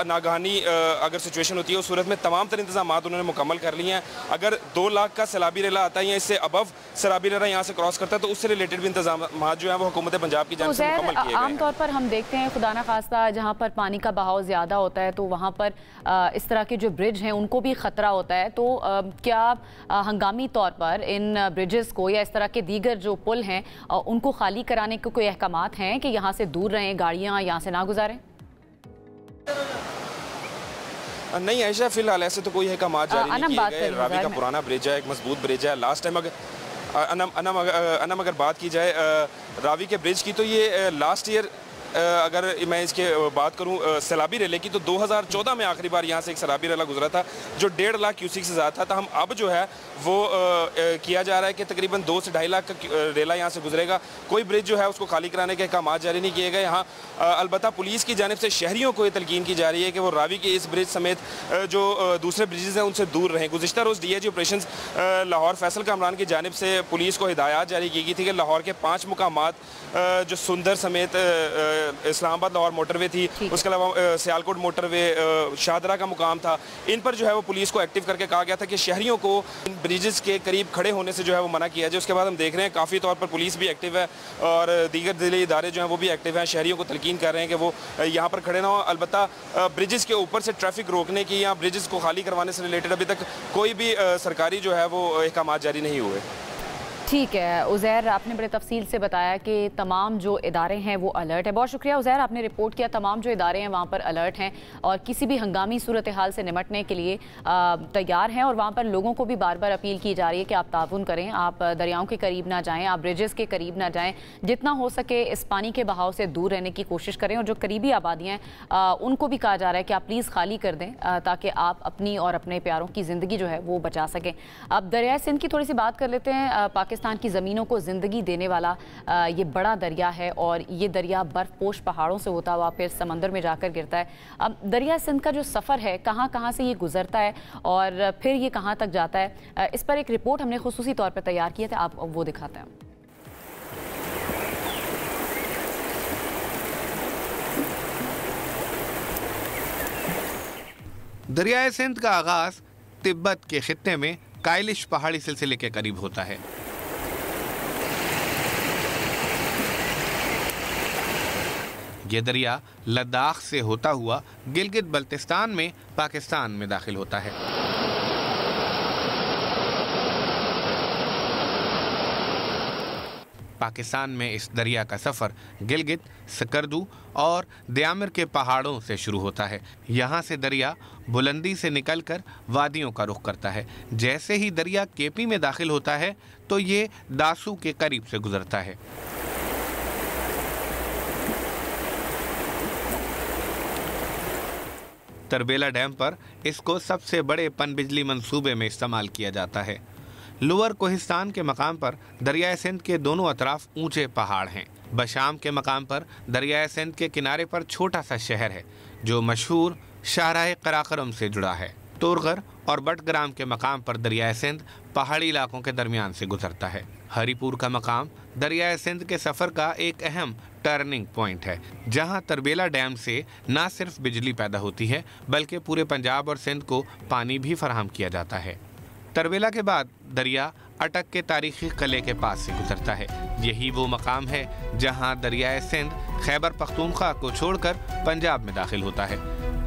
नागहानी अगर सिचुएशन होती है उस सूरत में तमाम तर इंतजाम उन्होंने मुकम्मल कर लिए हैं। अगर 2 लाख का सैलाबी रेला आता है या इससे अबव सैलाबी रेला यहाँ से क्रॉस करता है तो उससे रिलेटेड भी इंतजाम जो है वो हुकूमत पंजाब की जानिब से मुकम्मल किए गए हैं। आमतौर पर हम देखते हैं खुदा न खास्ता जहाँ पर पानी का बहाव ज़्यादा होता है तो वहाँ पर इस तरह के जो ब्रिज हैं उनको भी ख़तरा होता है, तो क्या हंगामी तौर पर इन ब्रिजेस को या इस तरह के दीगर जो पुल हैं उनको खाली कराने के कोई अहकामात हैं कि यहाँ से दूर रहें, गाड़ियाँ यहाँ से ना गुजारें? नहीं आयशा, फिलहाल ऐसे तो कोई अहकामात जारी नहीं किए गए। रावी का पुराना ब्रिज है, एक मजबूत ब्रिज है। लास्ट टाइम अनम अगर बात की जाए रावी के ब्रिज की तो ये लास्ट ईयर अगर मैं इसके बात करूं सैलाबी रेले की तो 2014 में आखिरी बार यहाँ से एक सैलाबी रेला गुजरा था जो 1.5 लाख क्यूसिक से ज़्यादा था। तो हम अब जो है वो किया जा रहा है कि तकरीबन 2 से 2.5 लाख का रेला यहाँ से गुजरेगा। कोई ब्रिज जो है उसको खाली कराने के अहकाम जारी नहीं किए गए। हाँ, अलबत्ता पुलिस की जानिब से शहरियों को ये तलकीन की जा रही है कि वो रावी के इस ब्रिज समेत जो दूसरे ब्रिजेज़ हैं उनसे दूर रहें। गुज़िश्ता रोज़ DIG ऑपरेशन लाहौर फैसल कामरान की जानिब से पुलिस को हिदायत जारी की गई थी कि लाहौर के 5 मुकामात जो सुंदर समेत इस्लामाबाद लाहौर मोटरवे थी, उसके अलावा सियालकोट मोटरवे, शादरा का मुकाम था, इन पर जो है वो पुलिस को एक्टिव करके कहा गया था कि शहरियों को ब्रिजेस के करीब खड़े होने से जो है वो मना किया जाए। उसके बाद हम देख रहे हैं काफ़ी तौर पर पुलिस भी एक्टिव है और दीगर ज़िले इदारे जो हैं वो भी एक्टिव हैं, शहरियों को तलकीन कर रहे हैं कि वो यहाँ पर खड़े ना हो। अलबत्ता ब्रिजेस के ऊपर से ट्रैफिक रोकने की या ब्रिजेस को खाली करवाने से रिलेटेड अभी तक कोई भी सरकारी जो है वो अहकाम जारी नहीं हुए। ठीक है उज़ैर, आपने बड़े तफसील से बताया कि तमाम जो इदारे हैं वो अलर्ट है। बहुत शुक्रिया उज़ैर, आपने रिपोर्ट किया। तमाम जो इदारे हैं वहाँ पर अलर्ट हैं और किसी भी हंगामी सूरत हाल से निमटने के लिए तैयार हैं और वहाँ पर लोगों को भी बार बार अपील की जा रही है कि आप ताउन करें, आप दरियाओं के करीब ना जाएँ, आप ब्रिजेस के करीब ना जाएँ, जितना हो सके इस पानी के बहाव से दूर रहने की कोशिश करें। और जो करीबी आबादियाँ हैं उनको भी कहा जा रहा है कि आप प्लीज़ खाली कर दें ताकि आप अपनी और अपने प्यारों की ज़िंदगी जो है वो बचा सकें। अब दरिया सिंध की थोड़ी सी बात कर लेते हैं। पाकिस्तान की ज़मीनों को ज़िंदगी देने वाला ये बड़ा दरिया है और ये दरिया बर्फ़पोश पहाड़ों से होता हुआ फिर समंदर में जाकर गिरता है। अब दरिया सिंध का जो सफ़र है, कहाँ कहाँ से ये गुजरता है और फिर ये कहाँ तक जाता है, इस पर एक रिपोर्ट हमने खुसूसी तौर पर तैयार की है, आप वो दिखाते हैं। दरियाए सिंध का आगाज़ तिब्बत के खित्ते में काइलिश पहाड़ी सिलसिले के करीब होता है। ये दरिया लद्दाख से होता हुआ गिलगित बल्तिस्तान में पाकिस्तान में दाखिल होता है। पाकिस्तान में इस दरिया का सफ़र गिलगित, सकरदू और दयामिर के पहाड़ों से शुरू होता है। यहाँ से दरिया बुलंदी से निकलकर वादियों का रुख करता है। जैसे ही दरिया केपी में दाखिल होता है तो ये दासू के करीब से गुजरता है। तरबेला डैम पर इसको सबसे बड़े पनबिजली मंसूबे में इस्तेमाल किया जाता है। लोअर कोहिस्तान के मकाम पर दरियाए सिंध के दोनों अतराफ ऊंचे पहाड़ हैं। बशाम के मकाम पर दरियाए सिंध के किनारे पर छोटा सा शहर है जो मशहूर शाहराह कराकरम से जुड़ा है। तोरगर और बटग्राम के मकाम पर दरियाए सिंध पहाड़ी इलाकों के दरमियान से गुजरता है। हरीपुर का मकाम दरियाए सिंध के सफ़र का एक अहम टर्निंग पॉइंट है, जहां तरबेला डैम से न सिर्फ बिजली पैदा होती है बल्कि पूरे पंजाब और सिंध को पानी भी फराहम किया जाता है। तरबेला के बाद दरिया अटक के तारीखी किले के पास से गुजरता है। यही वो मकाम है जहां दरियाए सिंध खैबर पख्तूनख्वा को छोड़कर पंजाब में दाखिल होता है।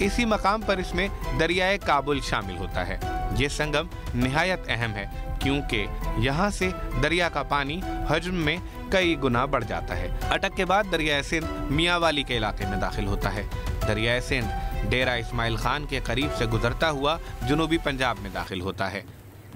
इसी मकाम पर इसमें दरियाए काबुल शामिल होता है। ये संगम निहायत अहम है क्योंकि यहाँ से दरिया का पानी हजम में कई गुना बढ़ जाता है। अटक के बाद दरियाए सिंध मियांवाली के इलाके में दाखिल होता है। दरियाए सिंध डेरा इस्माइल खान के करीब से गुजरता हुआ जनूबी पंजाब में दाखिल होता है।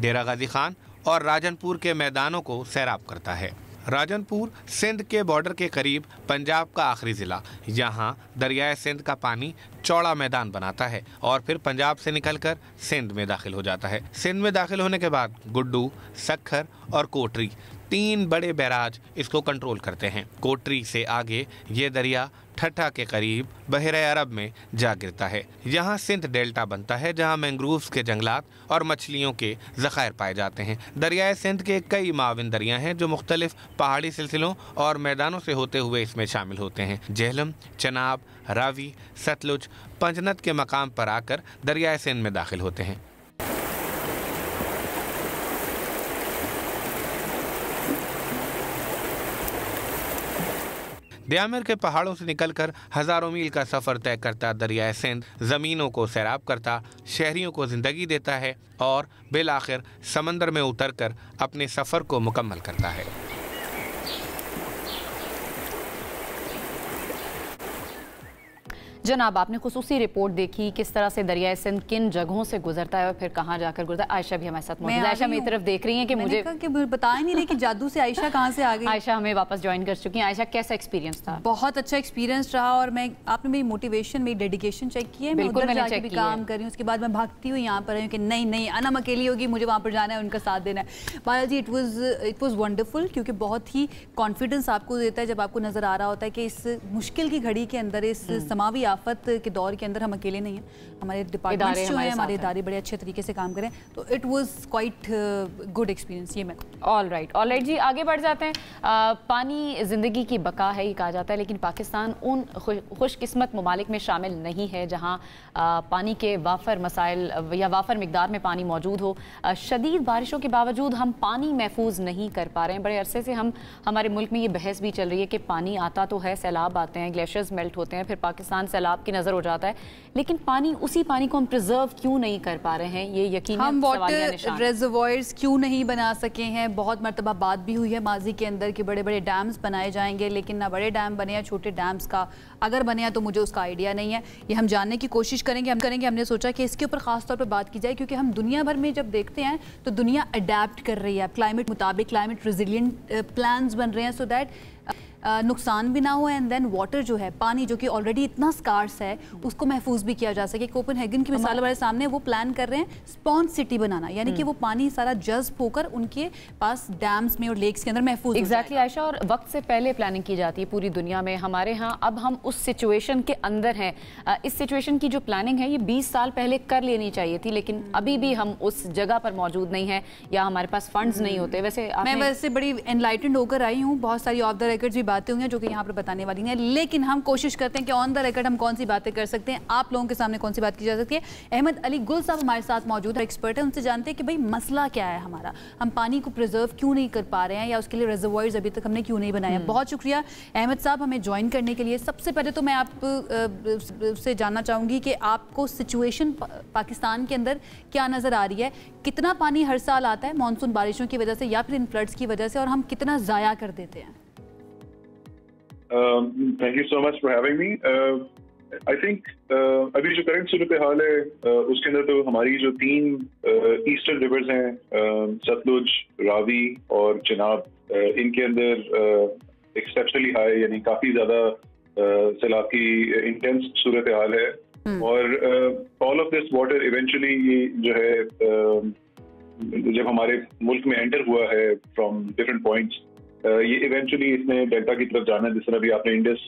डेरा गाजी खान और राजनपुर के मैदानों को सैराब करता है। राजनपुर सिंध के बॉर्डर के करीब पंजाब का आखिरी ज़िला। यहाँ दरियाए सिंध का पानी चौड़ा मैदान बनाता है और फिर पंजाब से निकलकर सिंध में दाखिल हो जाता है। सिंध में दाखिल होने के बाद गुड्डू, सखर और कोटरी 3 बड़े बैराज इसको कंट्रोल करते हैं। कोटरी से आगे ये दरिया ठट्ठा के करीब बहरे अरब में जा गिरता है। यहाँ सिंध डेल्टा बनता है जहाँ मैंग्रोव्स के जंगलात और मछलियों के ज़खायर पाए जाते हैं। दरियाए सिंध के कई माविन दरिया हैं जो मुख्तलिफ पहाड़ी सिलसिलों और मैदानों से होते हुए इसमें शामिल होते हैं। झेलम, चनाब, रावी, सतलुज, पंजनत के मकाम पर आकर दरियाए सिंध में दाखिल होते हैं। दयामिर के पहाड़ों से निकलकर हज़ारों मील का सफ़र तय करता दरियाए सिंध ज़मीनों को सैराब करता, शहरियों को ज़िंदगी देता है और बिलाखिर समंदर में उतरकर अपने सफ़र को मुकम्मल करता है। जनाब, आपने खुसूसी रिपोर्ट देखी किस तरह से दरियाए सिंध किन जगहों से गुजरता है और फिर कहाँ जाकर गुजरता है। आयशा भी हमारे साथ मौजूद है। आयशा मेरी तरफ देख रही हैं कि मुझे बता ही नहीं रही कि जादू से आयशा कहाँ से आ गई। आयशा हमें वापस ज्वाइन कर चुकी हैं। आयशा, कैसा एक्सपीरियंस था? बहुत अच्छा एक्सपीरियंस रहा और आपने मेरी मोटिवेशन, मेरी डेडिकेशन चेक की है। मैं उधर जाके भी काम कर रही हूँ। उसके बाद मैं भागती हुई यहाँ पर आई हूँ कि नहीं अनम अकेली होगी, मुझे वहाँ पर जाना है, उनका साथ देना है। बालाजी, इट वॉज वंडरफुल क्योंकि बहुत ही कॉन्फिडेंस आपको देता है जब आपको नजर आ रहा होता है कि इस मुश्किल की घड़ी के अंदर, इस समावी आफत के दौर के अंदर हम अकेले नहीं हैं। हमारे डिपार्टमेंट्स जो हैं, हमारे इदारे बड़े अच्छे तरीके से काम करें, तो it was quite good experience. ये मैं ऑल राइट जी, आगे बढ़ जाते हैं। पानी ज़िंदगी की बका है ये कहा जाता है, लेकिन पाकिस्तान उन खुशकिस्मत ममालिक में शामिल नहीं है जहाँ पानी के वाफर मसाइल या वाफर मिकदार में पानी मौजूद हो। शदीद बारिशों के बावजूद हम पानी महफूज नहीं कर पा रहे हैं। बड़े अरसे से हमारे मुल्क में ये बहस भी चल रही है कि पानी आता तो है, सैलाब आते हैं, ग्लेशियर्स मेल्ट होते हैं, फिर पाकिस्तान सैलाब की नज़र हो जाता है, लेकिन उसी पानी को हम प्रिजर्व क्यों नहीं कर पा रहे हैं? ये यकीनन हम वाटर रिजर्वॉयर्स क्यों नहीं बना सके हैं? बहुत मरतबा बात भी हुई है माजी के अंदर कि बड़े बड़े डैम्स बनाए जाएंगे, लेकिन ना बड़े डैम बने या छोटे डैम्स का अगर बने तो मुझे उसका आइडिया नहीं है। ये हम जानने की कोशिश करेंगे। हमने सोचा कि इसके ऊपर खास तौर पर बात की जाए क्योंकि हम दुनिया भर में जब देखते हैं तो दुनिया अडेप्ट कर रही है क्लाइमेट मुताबिक, क्लाइमेट रेजिलिएंट प्लान्स बन रहे हैं सो दैट नुकसान भी ना हो एंड देन वाटर जो है, पानी जो कि ऑलरेडी इतना स्कार्स है, उसको महफूज भी किया जा सके। कोपेनहेगन की मिसाल हमारे सामने, वो प्लान कर रहे हैं स्पॉन्ज सिटी बनाना, यानी कि वो पानी सारा जज्ब होकर उनके पास डैम्स में और लेक्स के अंदर महफूज। एग्जैक्टली आयशा, और वक्त से पहले प्लानिंग की जाती है पूरी दुनिया में। हमारे यहाँ अब हम उस सिचुएशन के अंदर हैं। इस सिचुएशन की जो प्लानिंग है ये 20 साल पहले कर लेनी चाहिए थी, लेकिन अभी भी हम उस जगह पर मौजूद नहीं है या हमारे पास फंड्स नहीं होते। वैसे मैं बड़ी एनलाइटेंड होकर आई हूँ, बहुत सारी ऑफ द रिकॉर्ड्स भी बातें हुई हैं जो कि यहाँ पर बताने वाली हैं, लेकिन हम कोशिश करते हैं कि ऑन द रिकॉर्ड हम कौन सी बातें कर सकते हैं, आप लोगों के सामने कौन सी बात की जा सकती है। अहमद अली गुल साहब हमारे साथ मौजूद है, एक्सपर्ट है, उनसे जानते हैं कि भाई मसला क्या है हमारा, हम पानी को प्रिजर्व क्यों नहीं कर पा रहे हैं या उसके लिए रिजर्वॉयर्स अभी तक हमने क्यों नहीं बनाया। बहुत शुक्रिया अहमद साहब हमें ज्वाइन करने के लिए। सबसे पहले तो मैं आप से जानना चाहूँगी कि आपको सिचुएशन पाकिस्तान के अंदर क्या नज़र आ रही है, कितना पानी हर साल आता है मानसून बारिशों की वजह से या फिर इन फ्लड्स की वजह से, और हम कितना ज़ाया कर देते हैं। Thank you so much for having me. I think अभी जो करंट सूरत हाल है उसके अंदर तो हमारी जो 3 ईस्टर्न रिवर्स हैं, सतलुज, रावी और चिनाब, इनके अंदर एक्सेप्शनली हाई यानी काफ़ी ज़्यादा सैलाब की इंटेंस सूरत हाल है। और all of this water eventually ये जो है जब हमारे मुल्क में एंटर हुआ है फ्रॉम डिफरेंट पॉइंट्स, ये इवेंचुअली इसने डेल्टा की तरफ जाना है। जिस तरह भी आपने इंडस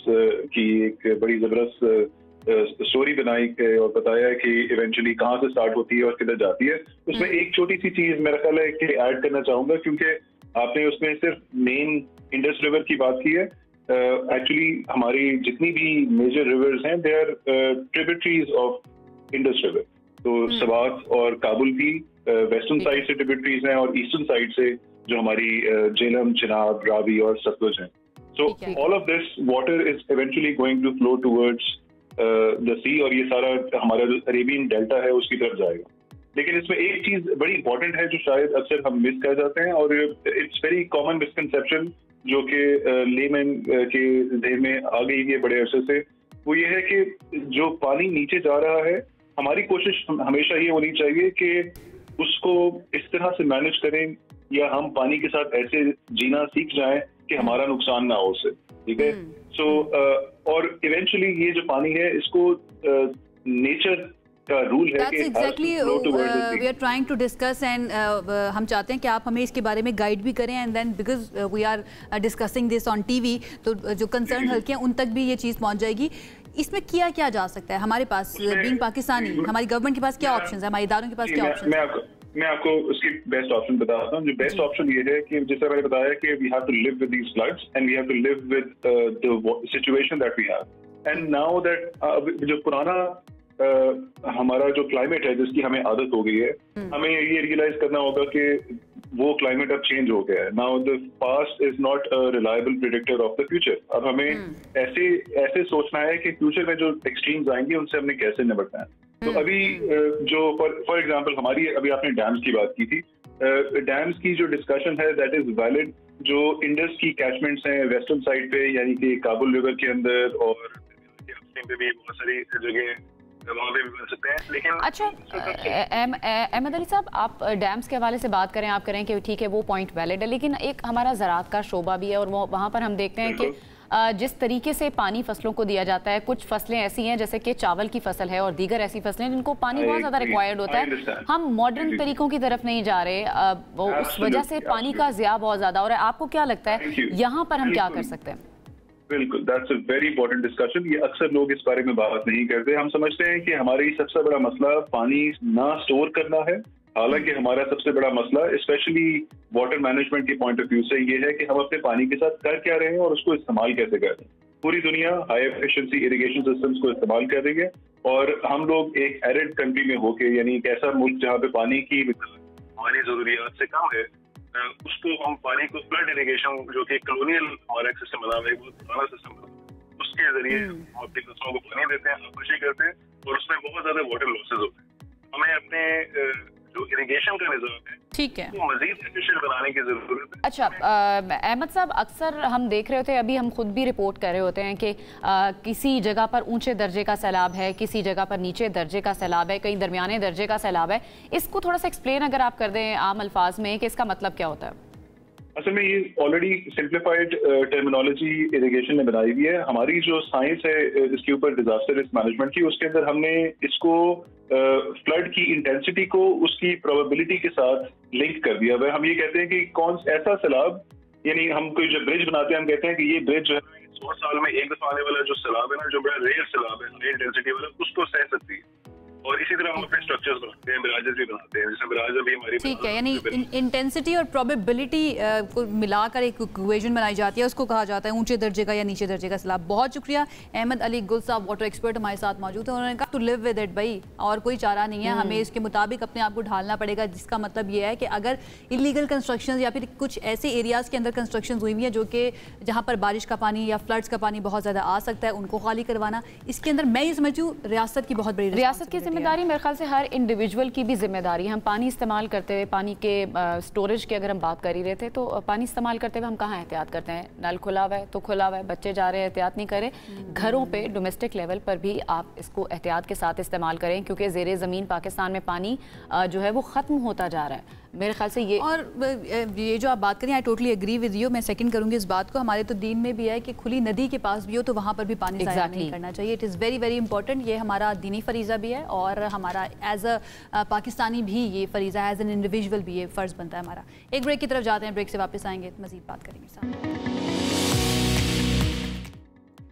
की एक बड़ी ज़बरदस्त स्टोरी बनाई और बताया है कि इवेंचुअली कहाँ से स्टार्ट होती है और किधर जाती है। उसमें एक छोटी सी चीज़ मेरा ख्याल है कि ऐड करना चाहूँगा, क्योंकि आपने उसमें सिर्फ मेन इंडस रिवर की बात की है। एक्चुअली हमारी जितनी भी मेजर रिवर्स हैं they are tributaries of Indus river. तो सवात और काबुल की वेस्टर्न साइड से ट्रिब्यूटरीज हैं और ईस्टर्न साइड से जो हमारी झेलम, चिनाब, रावी और सतलुज हैं। So all of this water is eventually going to flow towards the sea, और ये सारा हमारा जो अरेबियन डेल्टा है उसकी तरफ जाएगा। लेकिन इसमें एक चीज बड़ी इंपॉर्टेंट है जो शायद अक्सर हम मिस कर जाते हैं, और इट्स वेरी कॉमन मिसकंसेप्शन जो कि लेमैन के ज़हन में आ गई है बड़े अरसे से, वो ये है कि जो पानी नीचे जा रहा है, हमारी कोशिश हमेशा ये होनी चाहिए कि उसको इस तरह से मैनेज करें या हम पानी के साथ ऐसे जीना सीख जाएं कि हमारा नुकसान ना हो उससे, ठीक है। सो और इवेंचुअली ये जो पानी है इसको नेचर का रूल है कि exactly we are trying to discuss and हम चाहते हैं कि आप हमें इसके बारे में गाइड भी करें, and then because we are discussing this on TV, तो जो कंसर्न हल्के हैं उन तक भी ये चीज़ पहुंच जाएगी। इसमें किया क्या जा सकता है हमारे पास, बीइंग पाकिस्तानी, हमारी गवर्नमेंट के पास क्या ऑप्शंस है, हमारे इदारों के पास क्या ऑप्शंस है? मैं आपको उसकी बेस्ट ऑप्शन बताता हूँ। जो बेस्ट ऑप्शन ये है कि जैसे मैंने बताया कि we have to live with these floods and we have to live with the situation that we have, and now that जो पुराना हमारा जो क्लाइमेट है जिसकी हमें आदत हो गई है, हमें ये रियलाइज करना होगा कि वो क्लाइमेट अब चेंज हो गया है। Now the past is not a reliable predictor of the future. अब हमें ऐसे सोचना है कि फ्यूचर में जो एक्सट्रीम्स आएंगे उनसे हमने कैसे निपटना है। तो अभी जो फॉर एग्जांपल हमारी अभी आपने डैम्स की बात की थी, डैम्स की जो डिस्कशन है दैट इज वैलिड। जो इंडस की कैचमेंट्स हैं वेस्टर्न साइड पे, यानी कि काबुल रिवर के अंदर और पे भी बहुत सारी जगह वहाँ पे भी बन सकते हैं। लेकिन अच्छा अहमद अली साहब, आप डैम्स के हवाले से बात करें, आप करें कि ठीक है वो पॉइंट वैलिड है, लेकिन एक हमारा ज़राअत का शोबा भी है और वो वहाँ पर हम देखते हैं कि जिस तरीके से पानी फसलों को दिया जाता है, कुछ फसलें ऐसी हैं जैसे कि चावल की फसल है और दीगर ऐसी फसलें जिनको पानी बहुत ज़्यादा रिक्वायर्ड होता है, हम मॉडर्न तरीकों की तरफ नहीं जा रहे, उस वजह से पानी का ज़िया बहुत ज़्यादा हो रहा है। आपको क्या लगता है यहाँ पर हम क्या कर सकते हैं? बिल्कुल, that's a very important discussion. ये अक्सर लोग इस बारे में बात नहीं करते। हम समझते हैं कि हमारी सबसे बड़ा मसला पानी ना स्टोर करना है, हालांकि हमारा सबसे बड़ा मसला स्पेशली वाटर मैनेजमेंट के पॉइंट ऑफ व्यू से ये है कि हम अपने पानी के साथ कर क्या रहे हैं और उसको इस्तेमाल कैसे कर रहे हैं। पूरी दुनिया हाई एफिशिएंसी इरिगेशन सिस्टम्स को इस्तेमाल कर रही है और हम लोग एक एरिड कंट्री में होके, यानी एक ऐसा मुल्क जहाँ पे पानी की हमारी जरूरियात से कम है, उसको हम पानी को फ्लड इरिगेशन, जो कि कॉलोनियल हमारा एक सिस्टम बना हुआ है, बहुत पुराना सिस्टम बना, उसके जरिए हम अपनी फसलों को पानी देते हैं, आपूर्ति करते हैं और उसमें बहुत ज्यादा वाटर लॉसेज होते हैं। हमें अपने जो इरिगेशन का निज़ाम है, ठीक है, वो मजीद एफिशिएंट बनाने की जरूरत है। अच्छा अहमद साहब, अक्सर हम देख रहे होते हैं, अभी हम खुद भी रिपोर्ट कर रहे होते हैं कि किसी जगह पर ऊंचे दर्जे का सैलाब है, किसी जगह पर नीचे दर्जे का सैलाब है, कहीं दरमियाने दर्जे का सैलाब है। इसको थोड़ा सा एक्सप्लेन अगर आप कर दें आम अल्फाज में कि इसका मतलब क्या होता है? असल में ये ऑलरेडी सिंप्लीफाइड टर्मिनोलॉजी इरिगेशन ने बनाई हुई है। हमारी जो साइंस है इसके ऊपर डिजास्टर रिस्क मैनेजमेंट की, उसके अंदर हमने इसको फ्लड की इंटेंसिटी को उसकी प्रोबेबिलिटी के साथ लिंक कर दिया है। हम ये कहते हैं कि कौन ऐसा सैलाब, यानी हम कोई जब ब्रिज बनाते हैं हम कहते हैं कि ये ब्रिज जो है 100 साल में एक दफा आने वाला जो सैलाब है ना, जो बड़ा रेयर सैलाब है, हाई इंटेंसिटी वाला, उसको सह सकती है। और इसी तरह हम अपने स्ट्रक्चर्स बनाते हैं, मिराजेस भी बनाते हैं, जैसे मिराज अभी हमारी ठीक है, यानी इंटेंसिटी और प्रोबेबिलिटी को मिलाकर एक इक्वेशन बनाई जाती है, उसको कहा जाता है ऊंचे दर्जे का या नीचे दर्जे का सैलाब। बहुत शुक्रिया। अहमद अली गुल साहब वाटर एक्सपर्ट हमारे साथ मौजूद है, उन्होंने कहा टू लिव विद इट भाई, और कोई चारा नहीं है, हमें इसके मुताबिक अपने आप को ढालना पड़ेगा। जिसका मतलब ये है कि अगर इलीगल कंस्ट्रक्शन या फिर कुछ ऐसे एरियाज़ के अंदर कंस्ट्रक्शन हुई हुई है जो कि जहाँ पर बारिश का पानी या फ्लड्स का पानी बहुत ज़्यादा आ सकता है, उनको खाली करवाना, इसके अंदर मैं ये समझती हूँ रियासत की बहुत बड़ी रियासत की जिम्मेदारी, मेरे ख्याल से हर इंडिविजुअल की भी जिम्मेदारी है। हम पानी इस्तेमाल करते हुए, पानी के स्टोरेज की अगर हम बात कर ही रहे थे, तो पानी इस्तेमाल करते हुए हम कहाँ एहतियात करते हैं? नल खुला हुआ है तो खुला हुआ है, बच्चे जा रहे हैं एहतियात नहीं करें। घरों पे डोमेस्टिक लेवल पर भी आप इसको एहतियात के साथ इस्तेमाल करें, क्योंकि ज़ेरे ज़मीन पाकिस्तान में पानी जो है वो ख़त्म होता जा रहा है मेरे ख्याल से। ये और ये जो आप बात करें, I totally agree with you, मैं सेकंड करूंगी इस बात को। हमारे तो दीन में भी है कि खुली नदी के पास भी हो तो वहाँ पर भी पानी ज़ाया नहीं करना चाहिए। It is very very important. ये हमारा दीनी फरीज़ा भी है और हमारा एज अ पाकिस्तानी भी ये फरीज़ा, एज एन इंडिविजुअल भी ये फ़र्ज़ बनता है हमारा। एक ब्रेक की तरफ जाते हैं, ब्रेक से वापस आएंगे, मज़ीद बात करेंगे साथ।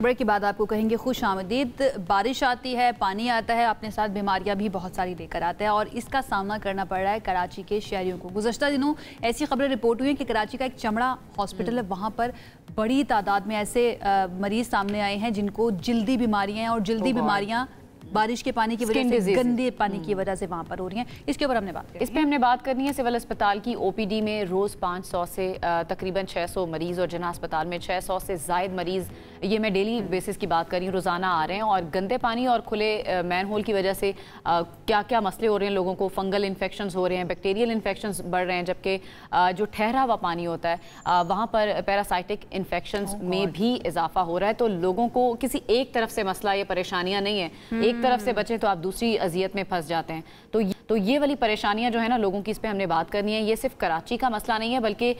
ब्रेक के बाद आपको कहेंगे खुश आमदीद। बारिश आती है, पानी आता है, अपने साथ बीमारियां भी बहुत सारी लेकर आता है, और इसका सामना करना पड़ रहा है कराची के शहरियों को। गुज़श्ता दिनों ऐसी खबरें रिपोर्ट हुई हैं कि कराची का एक चमड़ा हॉस्पिटल है, वहाँ पर बड़ी तादाद में ऐसे मरीज़ सामने आए हैं जिनको जल्दी बीमारियाँ हैं, और जल्दी बीमारियाँ बारिश के पानी की वजह से, गंदे पानी की वजह से वहाँ पर हो रही हैं। इसके ऊपर हमने बात इस पर हमने बात करनी है। सिविल अस्पताल की ओपीडी में रोज़ 500 से तकरीबन 600 मरीज़, और जना अस्पताल में 600 से ज़ायद मरीज़, ये मैं डेली बेसिस की बात कर रही हूँ, रोज़ाना आ रहे हैं। और गंदे पानी और खुले मैन होल की वजह से क्या क्या मसले हो रहे हैं लोगों को। फंगल इन्फेक्शंस हो रहे हैं, बैक्टीरियल इन्फेक्शंस बढ़ रहे हैं, जबकि जो ठहरा हुआ पानी होता है वहाँ पर पैरासाइटिक इन्फेक्शंस में भी इजाफा हो रहा है। तो लोगों को किसी एक तरफ से मसला, ये परेशानियाँ नहीं है, एक तरफ से बचे तो आप दूसरी अजियत में फंस जाते हैं। तो ये वाली परेशानियां जो है ना लोगों की, इस पे हमने बात करनी है। ये सिर्फ कराची का मसला नहीं है, बल्कि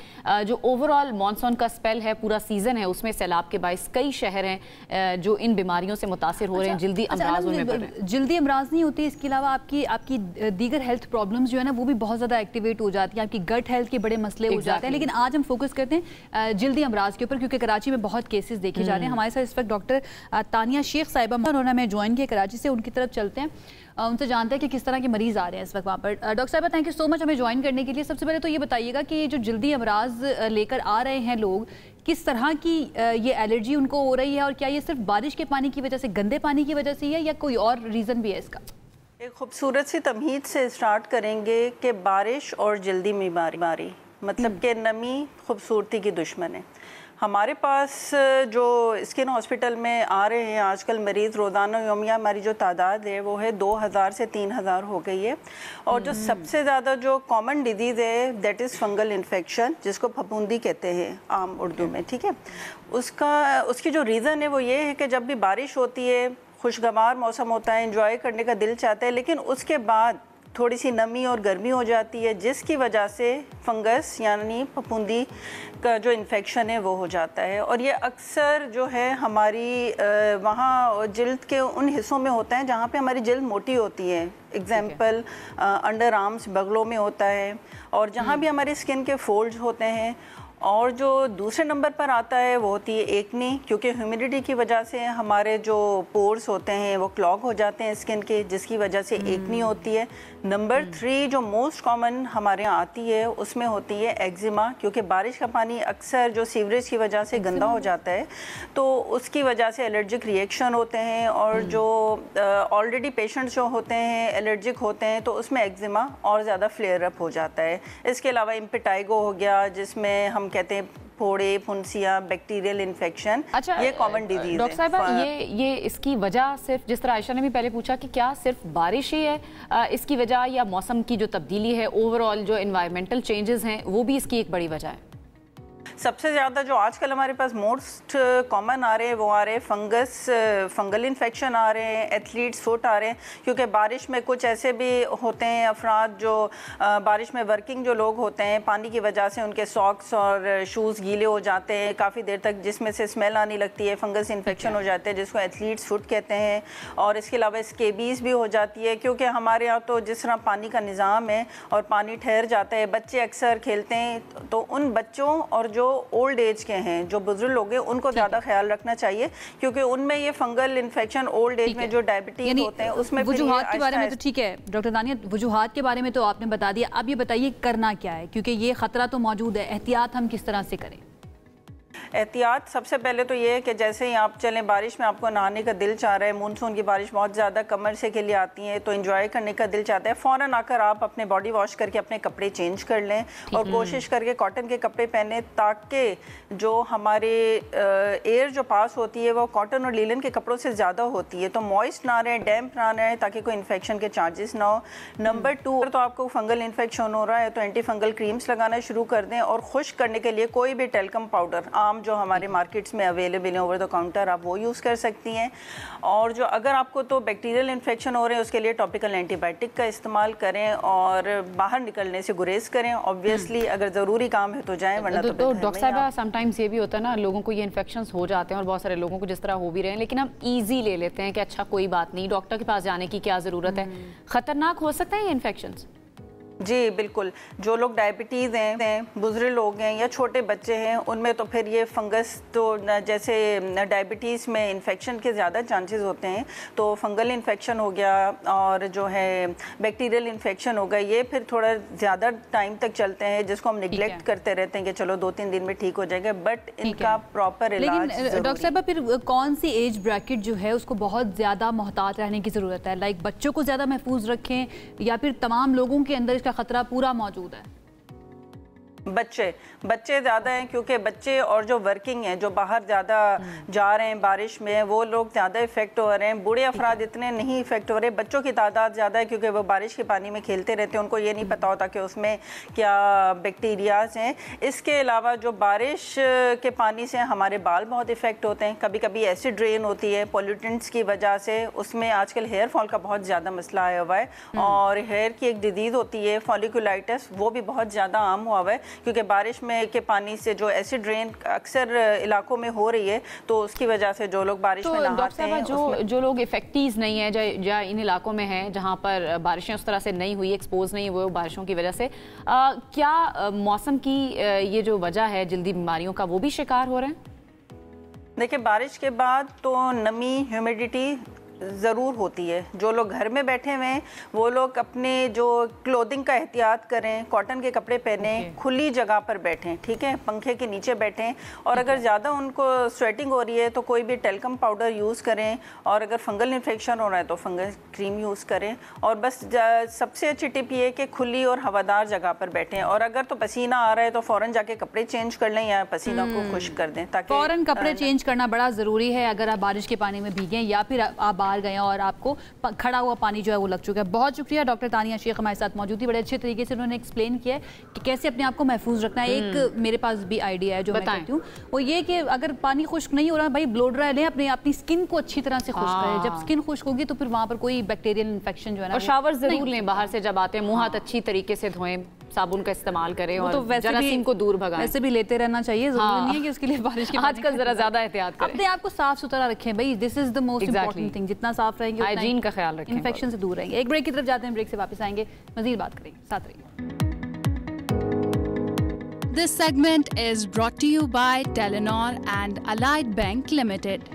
जो ओवरऑल मॉनसून का स्पेल है, पूरा सीजन है, उसमें सैलाब के बाइस कई शहर हैं जो इन बीमारियों से मुतासिर हो रहे हैं। जल्दी अमराज उनमें बढ़ रहे हैं। जल्दी अमराज नहीं होती, इसके अलावा आपकी दीगर हेल्थ प्रॉब्लम्स जो है ना वो भी बहुत ज़्यादा एक्टिवेट हो जाती हैं, आपकी गट हेल्थ के बड़े मसले हो जाते हैं। लेकिन आज हम फोकस करते हैं जल्दी अमराज के ऊपर, क्योंकि कराची में बहुत केसेस देखे जा रहे हैं। हमारे साथ इस वक्त डॉक्टर तानिया शेख साहिबा, उन्होंने हमें ज्वाइन किया कराची से, उनकी तरफ चलते हैं, उनसे जानते हैं कि किस तरह के मरीज़ आ रहे हैं इस वक्त वहाँ पर। डॉक्टर साहिबा, थैंक यू सो मच हमें ज्वाइन करने के लिए। सबसे पहले तो ये बताइएगा कि ये जो जल्दी अमराज लेकर आ रहे हैं लोग, किस तरह की ये एलर्जी उनको हो रही है, और क्या ये सिर्फ बारिश के पानी की वजह से, गंदे पानी की वजह से है, या कोई और रीज़न भी है इसका? एक खूबसूरत सी तमहीद से स्टार्ट करेंगे कि बारिश और जल्दी बीमारी मतलब कि नमी खूबसूरती की दुश्मन है। हमारे पास जो स्किन हॉस्पिटल में आ रहे हैं आजकल मरीज़, रोज़ाना यौमिया हमारी जो तादाद है वो है 2000 से 3000 हो गई है। और जो सबसे ज़्यादा जो कॉमन डिजीज़ है दैट इज़ फंगल इन्फेक्शन, जिसको फफूंदी कहते हैं आम उर्दू में, ठीक है। उसकी जो रीज़न है वो ये है कि जब भी बारिश होती है, खुशगवार मौसम होता है, एंजॉय करने का दिल चाहता है, लेकिन उसके बाद थोड़ी सी नमी और गर्मी हो जाती है, जिसकी वजह से फंगस यानी फफूंदी का जो इन्फेक्शन है वो हो जाता है। और ये अक्सर जो है हमारी वहाँ जिल्द के उन हिस्सों में होता है जहाँ पे हमारी जिल्द मोटी होती है। एग्जाम्पल अंडर आर्म्स, बगलों में होता है, और जहाँ भी हमारे स्किन के फोल्ड्स होते हैं। और जो दूसरे नंबर पर आता है वो होती है एक्ने, क्योंकि ह्यूमिडिटी की वजह से हमारे जो पोर्स होते हैं वो क्लॉग हो जाते हैं स्किन के, जिसकी वजह से एक्ने होती है। नंबर 3 जो मोस्ट कॉमन हमारे यहाँ आती है उसमें होती है एक्जिमा, क्योंकि बारिश का पानी अक्सर जो सीवरेज की वजह से गंदा हो जाता है तो उसकी वजह से एलर्जिक रिएक्शन होते हैं। और जो ऑलरेडी पेशेंट्स जो होते हैं एलर्जिक होते हैं तो उसमें एक्जिमा और ज़्यादा फ्लेयर अप हो जाता है। इसके अलावा इम्पेटाइगो हो गया, जिसमें हम कहते हैं फोड़े, फुंसिया, बैक्टीरियल इन्फेक्शन। अच्छा, ये कॉमन डिजीज है। डॉक्टर साहिबा, ये इसकी वजह सिर्फ, जिस तरह आयशा ने भी पहले पूछा कि क्या सिर्फ बारिश ही है इसकी वजह, या मौसम की जो तब्दीली है, ओवरऑल जो एनवायरमेंटल चेंजेस हैं वो भी इसकी एक बड़ी वजह है? सबसे ज़्यादा जो आजकल हमारे पास मोस्ट कॉमन आ रहे हैं वो आ रहे हैं फंगल इन्फेक्शन आ रहे हैं, एथलीट्स फुट आ रहे हैं, क्योंकि बारिश में कुछ ऐसे भी होते हैं अफराद जो बारिश में वर्किंग जो लोग होते हैं, पानी की वजह से उनके सॉक्स और शूज़ गीले हो जाते हैं काफ़ी देर तक, जिसमें से स्मेल आने लगती है, फंगस इन्फेक्शन हो जाते हैं जिसको एथलीट्स फुट कहते हैं। और इसके अलावा स्केबीज़ भी हो जाती है, क्योंकि हमारे यहाँ तो जिस तरह पानी का निज़ाम है और पानी ठहर जाता है, बच्चे अक्सर खेलते हैं, तो उन बच्चों और जो ओल्ड एज के हैं, जो बुजुर्ग लोग हैं, उनको ज़्यादा ख्याल रखना चाहिए, क्योंकि उनमें ये फंगल इन्फेक्शन ओल्ड एज में जो डायबिटीज होते हैं उसमें वजूहात के बारे में तो ठीक है डॉक्टर दानिया, वजूहात के बारे में तो आपने बता दिया। अब ये बताइए करना क्या है, क्योंकि ये खतरा तो मौजूद है, एहतियात हम किस तरह से करें? एहतियात सबसे पहले तो ये है कि जैसे ही आप चलें, बारिश में आपको नहाने का दिल चाह रहा है, मानसून की बारिश बहुत ज़्यादा कमर से के लिए आती है तो एंजॉय करने का दिल चाहता है, फ़ौरन आकर आप अपने बॉडी वॉश करके अपने कपड़े चेंज कर लें और कोशिश करके कॉटन के कपड़े पहने, ताकि जो हमारे एयर जो पास होती है वो कॉटन और लीलन के कपड़ों से ज़्यादा होती है, तो मॉइस्ट ना रहे, डैम्प ना रहे, ताकि कोई इन्फेक्शन के चांसेस ना हो। नंबर 2, तो आपको फंगल इन्फेक्शन हो रहा है तो एंटी फंगल क्रीम्स लगाना शुरू कर दें, और खुश्क करने के लिए कोई भी टेल्कम पाउडर आम जो हमारे मार्केट्स में अवेलेबल है ओवर द काउंटर, आप वो यूज़ कर सकती हैं। और जो अगर आपको तो बैक्टीरियल इन्फेक्शन हो रहे हैं उसके लिए टॉपिकल एंटीबायोटिक का इस्तेमाल करें और बाहर निकलने से गुरेज करें। ऑब्वियसली अगर ज़रूरी काम है तो जाएं, वरना तो डॉक्टर साहब समटाइम्स ये भी होता है ना, लोगों को ये इन्फेक्शंस हो जाते हैं और बहुत सारे लोगों को जिस तरह हो भी रहे हैं, लेकिन हम ईजी ले लेते हैं कि अच्छा कोई बात नहीं, डॉक्टर के पास जाने की क्या ज़रूरत है। खतरनाक हो सकता है ये इन्फेक्शंस? जी बिल्कुल, जो लोग डायबिटीज़ हैं, बुजुर्ग लोग हैं या छोटे बच्चे हैं, उनमें तो फिर ये फंगस तो जैसे डायबिटीज़ में इन्फेक्शन के ज़्यादा चांसेस होते हैं, तो फंगल इन्फेक्शन हो गया और जो है बैक्टीरियल इन्फेक्शन हो गया, ये फिर थोड़ा ज़्यादा टाइम तक चलते हैं, जिसको हम निगलेक्ट करते रहते हैं कि चलो 2-3 दिन में ठीक हो जाएगा, बट इनका प्रॉपर इलाज। लेकिन डॉक्टर साहब फिर कौन सी एज ब्रैकेट जो है उसको बहुत ज़्यादा मोहतात रहने की ज़रूरत है? लाइक बच्चों को ज़्यादा महफूज रखें या फिर तमाम लोगों के अंदर खतरा पूरा मौजूद है? बच्चे ज़्यादा हैं, क्योंकि बच्चे और जो वर्किंग हैं, जो बाहर ज़्यादा जा रहे हैं बारिश में, वो लोग ज़्यादा इफेक्ट हो रहे हैं। बूढ़े अफराद इतने नहीं इफेक्ट हो रहे। बच्चों की तादाद ज़्यादा है क्योंकि वो बारिश के पानी में खेलते रहते हैं, उनको ये नहीं पता होता कि उसमें क्या बैक्टीरियाज हैं। इसके अलावा जो बारिश के पानी से हमारे बाल बहुत इफेक्ट होते हैं, कभी कभी एसिड रेन होती है पोल्यूटेंट्स की वजह से, उसमें आजकल हेयर फॉल का बहुत ज़्यादा मसला आया हुआ है, और हेयर की एक डिजीज़ होती है फॉलिकुलाइटिस, वो भी बहुत ज़्यादा आम हुआ हुआ है, क्योंकि बारिश में के पानी से जो एसिड रेन अक्सर इलाकों में हो रही है, तो उसकी वजह से जो लोग बारिश में नहाते हैं, जो लोग इफेक्टीज नहीं है, जो इन इलाकों में हैं जहां पर बारिशें उस तरह से नहीं हुई, एक्सपोज नहीं हुए बारिशों की वजह से, क्या मौसम की ये जो वजह है जल्दी बीमारियों का, वो भी शिकार हो रहे हैं? देखिए, बारिश के बाद तो नमी, ह्यूमिडिटी ज़रूर होती है। जो लोग घर में बैठे हुए हैं वो लोग अपने जो क्लोथिंग का एहतियात करें, कॉटन के कपड़े पहनें, खुली जगह पर बैठें, ठीक है, पंखे के नीचे बैठें, और अगर ज़्यादा उनको स्वेटिंग हो रही है तो कोई भी टेल्कम पाउडर यूज़ करें, और अगर फंगल इन्फेक्शन हो रहा है तो फंगल क्रीम यूज़ करें, और बस सबसे अच्छी टिप ये है कि खुली और हवादार जगह पर बैठें, और अगर तो पसीना आ रहा है तो फ़ौरन जाके कपड़े चेंज कर लें या पसीना को खुश्क कर दें, ताकि फ़ौरन कपड़े चेंज करना बड़ा ज़रूरी है अगर आप बारिश के पानी में भीगें या फिर आप गए और आपको खड़ा हुआ पानी जो है वो लग चुका है। बहुत शुक्रिया डॉक्टर तानिया शेख हमारे साथ मौजूद थी, बड़े अच्छे तरीके से उन्होंने एक्सप्लेन किया है कि कैसे अपने आप को महफूज रखना है। एक मेरे पास भी आइडिया है जो मैं कहती हूँ, वो ये कि अगर पानी खुश्क नहीं हो रहा, भाई ब्लो ड्राई लें, अपनी स्किन को अच्छी तरह से खुश्क करें। जब स्किन खुश्क होगी तो फिर वहाँ पर कोई बैक्टीरियल इन्फेक्शन जो है ना, और शावर जरूर लें बाहर से जब आते हैं, मुँह हाथ अच्छी तरीके से धोएं, साबुन का इस्तेमाल करें, और तो जरासीम को दूर भगाएं। वैसे भी लेते रहना चाहिए, जरूरी नहीं है कि उसके लिए बारिश के आजकल जरा ज्यादा एहतियात करें, अपने आप को साफ सुथरा रखें भाई, this is the most important thing. जितना साफ रहेंगे हाइजीन का ख्याल रखें, इन्फेक्शन से दूर रहेंगे। एक ब्रेक की तरफ जाते हैं, ब्रेक से वापस आएंगे, मजीद बात करेंगे, साथ रहिए। This segment is brought to you by Telenor and Allied Bank Limited.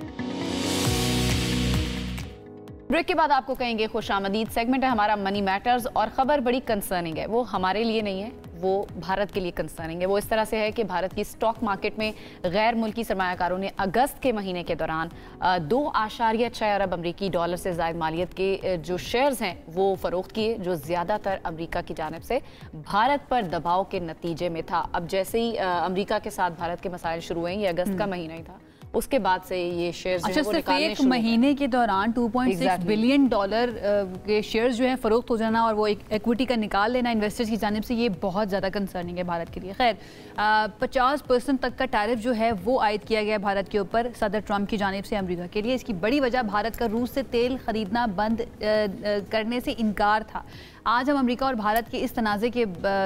Break के बाद आपको कहेंगे खुशामदीद। सेगमेंट है हमारा मनी मैटर्स, और खबर बड़ी कंसर्निंग है। वो हमारे लिए नहीं है, वो भारत के लिए कंसर्निंग है। वो इस तरह से है कि भारत की स्टॉक मार्केट में गैर मुल्की सरमायाकारों ने अगस्त के महीने के दौरान 2.6 अरब अमरीकी डॉलर से ज़ायद मालियत के जो शेयर्स हैं वो फ़रोख्त किए, जो ज़्यादातर अमरीका की जानिब से भारत पर दबाव के नतीजे में था। अब जैसे ही अमरीका के साथ भारत के मसाइल शुरू हुए, ये अगस्त का महीना ही था, उसके बाद से ये शेयर्स अच्छा, सिर्फ एक महीने के दौरान 2.6 बिलियन डॉलर के शेयर्स जो हैं फरोख्त हो जाना और वो एक इक्विटी का निकाल लेना इन्वेस्टर्स की जानिब से, ये बहुत ज़्यादा कंसर्निंग है भारत के लिए। खैर 50% तक का टैरिफ जो है वो आयद किया गया भारत के ऊपर सदर ट्रंप की जानिब से अमेरिका के लिए। इसकी बड़ी वजह भारत का रूस से तेल खरीदना बंद करने से इनकार था। आज हम अमेरिका और भारत के इस तनाज़े के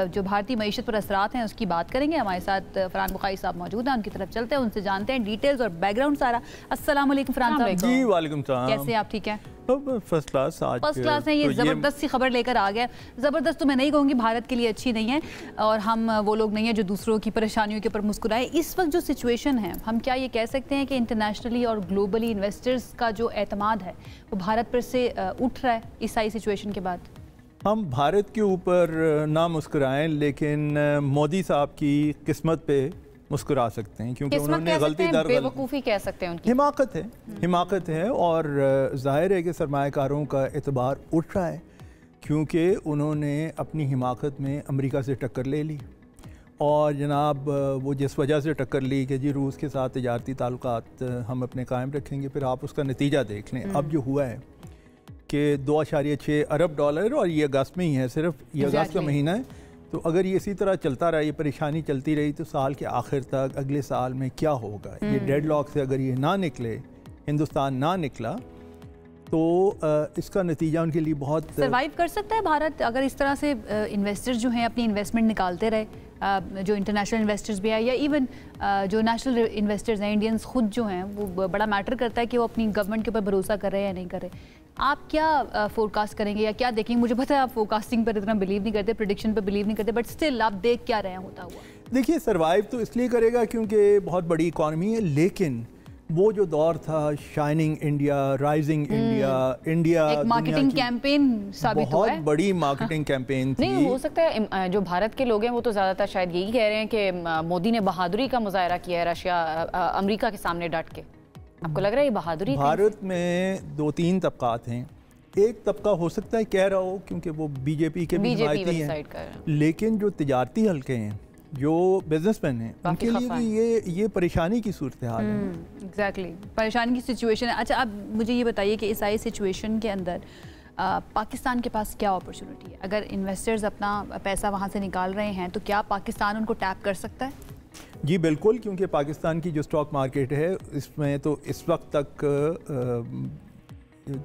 जो भारतीय मईशत पर असरात हैं उसकी बात करेंगे। हमारे साथ फरहान बुखारी साहब मौजूद हैं, उनकी तरफ चलते हैं, उनसे जानते हैं डिटेल्स और बैकग्राउंड सारा। अस्सलाम वालेकुम फरहान साहब। जी वालेकुम सलाम। कैसे आप? ठीक है, फर्स्ट क्लास। आज फर्स्ट क्लास है। ये ज़बरदस्त सी खबर लेकर आ गया। ज़बरदस्त तो मैं नहीं कहूँगी, भारत के लिए अच्छी नहीं है और हम वो लोग नहीं है जो दूसरों की परेशानियों के ऊपर मुस्कुराए। इस वक्त जो सिचुएशन है, हम क्या ये कह सकते हैं कि इंटरनेशनली और ग्लोबली इन्वेस्टर्स का जो एतमाद है वो भारत पर से उठ रहा है इस सारी सिचुएशन के बाद? हम भारत के ऊपर ना मुस्कुराएं, लेकिन मोदी साहब की किस्मत पे मुस्कुरा सकते हैं, क्योंकि उन्होंने गलती दर बेवकूफ़ी कह सकते हैं, उनकी हिमाकत है और जाहिर है कि सरमायाकारों का एतबार उठ रहा है, क्योंकि उन्होंने अपनी हिमाकत में अमेरिका से टक्कर ले ली। और जनाब वो जिस वजह से टक्कर ली कि जी रूस के साथ तिजारती ताल्लुकात हम अपने कायम रखेंगे, फिर आप उसका नतीजा देख लें। अब जो हुआ है कि 2.6 अरब डॉलर, और ये अगस्त में ही है, सिर्फ ये अगस्त का महीना है, तो अगर ये इसी तरह चलता रहा, ये परेशानी चलती रही, तो साल के आखिर तक अगले साल में क्या होगा? ये डेडलॉक से अगर ये ना निकले, हिंदुस्तान ना निकला, तो इसका नतीजा उनके लिए बहुत सर्वाइव कर सकता है भारत अगर इस तरह से इन्वेस्टर्स जो हैं अपनी इन्वेस्टमेंट निकालते रहे, जो इंटरनेशनल इन्वेस्टर्स भी है या इवन जो नेशनल इन्वेस्टर्स हैं, इंडियंस खुद जो हैं, वो बड़ा मैटर करता है कि वो अपनी गवर्नमेंट के ऊपर भरोसा कर रहे हैं या नहीं कर रहे। आप क्या फोरकास्ट करेंगे या क्या देखेंगे? मुझे पता है आप फोरकास्टिंग पर इतना बिलीव नहीं करते, प्रेडिक्शन पर बिलीव नहीं करते, बट स्टिल आप देख क्या रहे हैं होता हुआ? देखिए, सर्वाइव तो इसलिए करेगा क्योंकि बहुत बड़ी इकॉनमी है, लेकिन वो जो दौर था शाइनिंग इंडिया, राइजिंग इंडिया एक मार्केटिंग कैंपेन साबित हुआ है, बहुत बड़ी मार्केटिंग कैंपेन थी। नहीं हो सकता है जो भारत के लोग हैं वो तो ज़्यादातर शायद यही कह रहे हैं कि मोदी ने बहादुरी का मुजाहरा किया है रशिया अमेरिका के सामने डट के। आपको लग रहा है ये बहादुरी? भारत में 2-3 तबकात हैं। एक तबका हो सकता है कह रहा हो क्योंकि वो बीजेपी के भी हिमायती हैं, लेकिन जो तिजारती हल्के हैं, जो बिजनेसमैन हैं, उनके लिए भी ये परेशानी की सूरत हाल है। एग्जैक्टली, परेशानी की सिचुएशन है। अच्छा, अब मुझे ये बताइए कि इस आई सिचुएशन के अंदर पाकिस्तान के पास क्या अपॉर्चुनिटी है? अगर इन्वेस्टर्स अपना पैसा वहाँ से निकाल रहे हैं तो क्या पाकिस्तान उनको टैप कर सकता है? जी बिल्कुल, क्योंकि पाकिस्तान की जो स्टॉक मार्केट है इसमें तो इस वक्त तक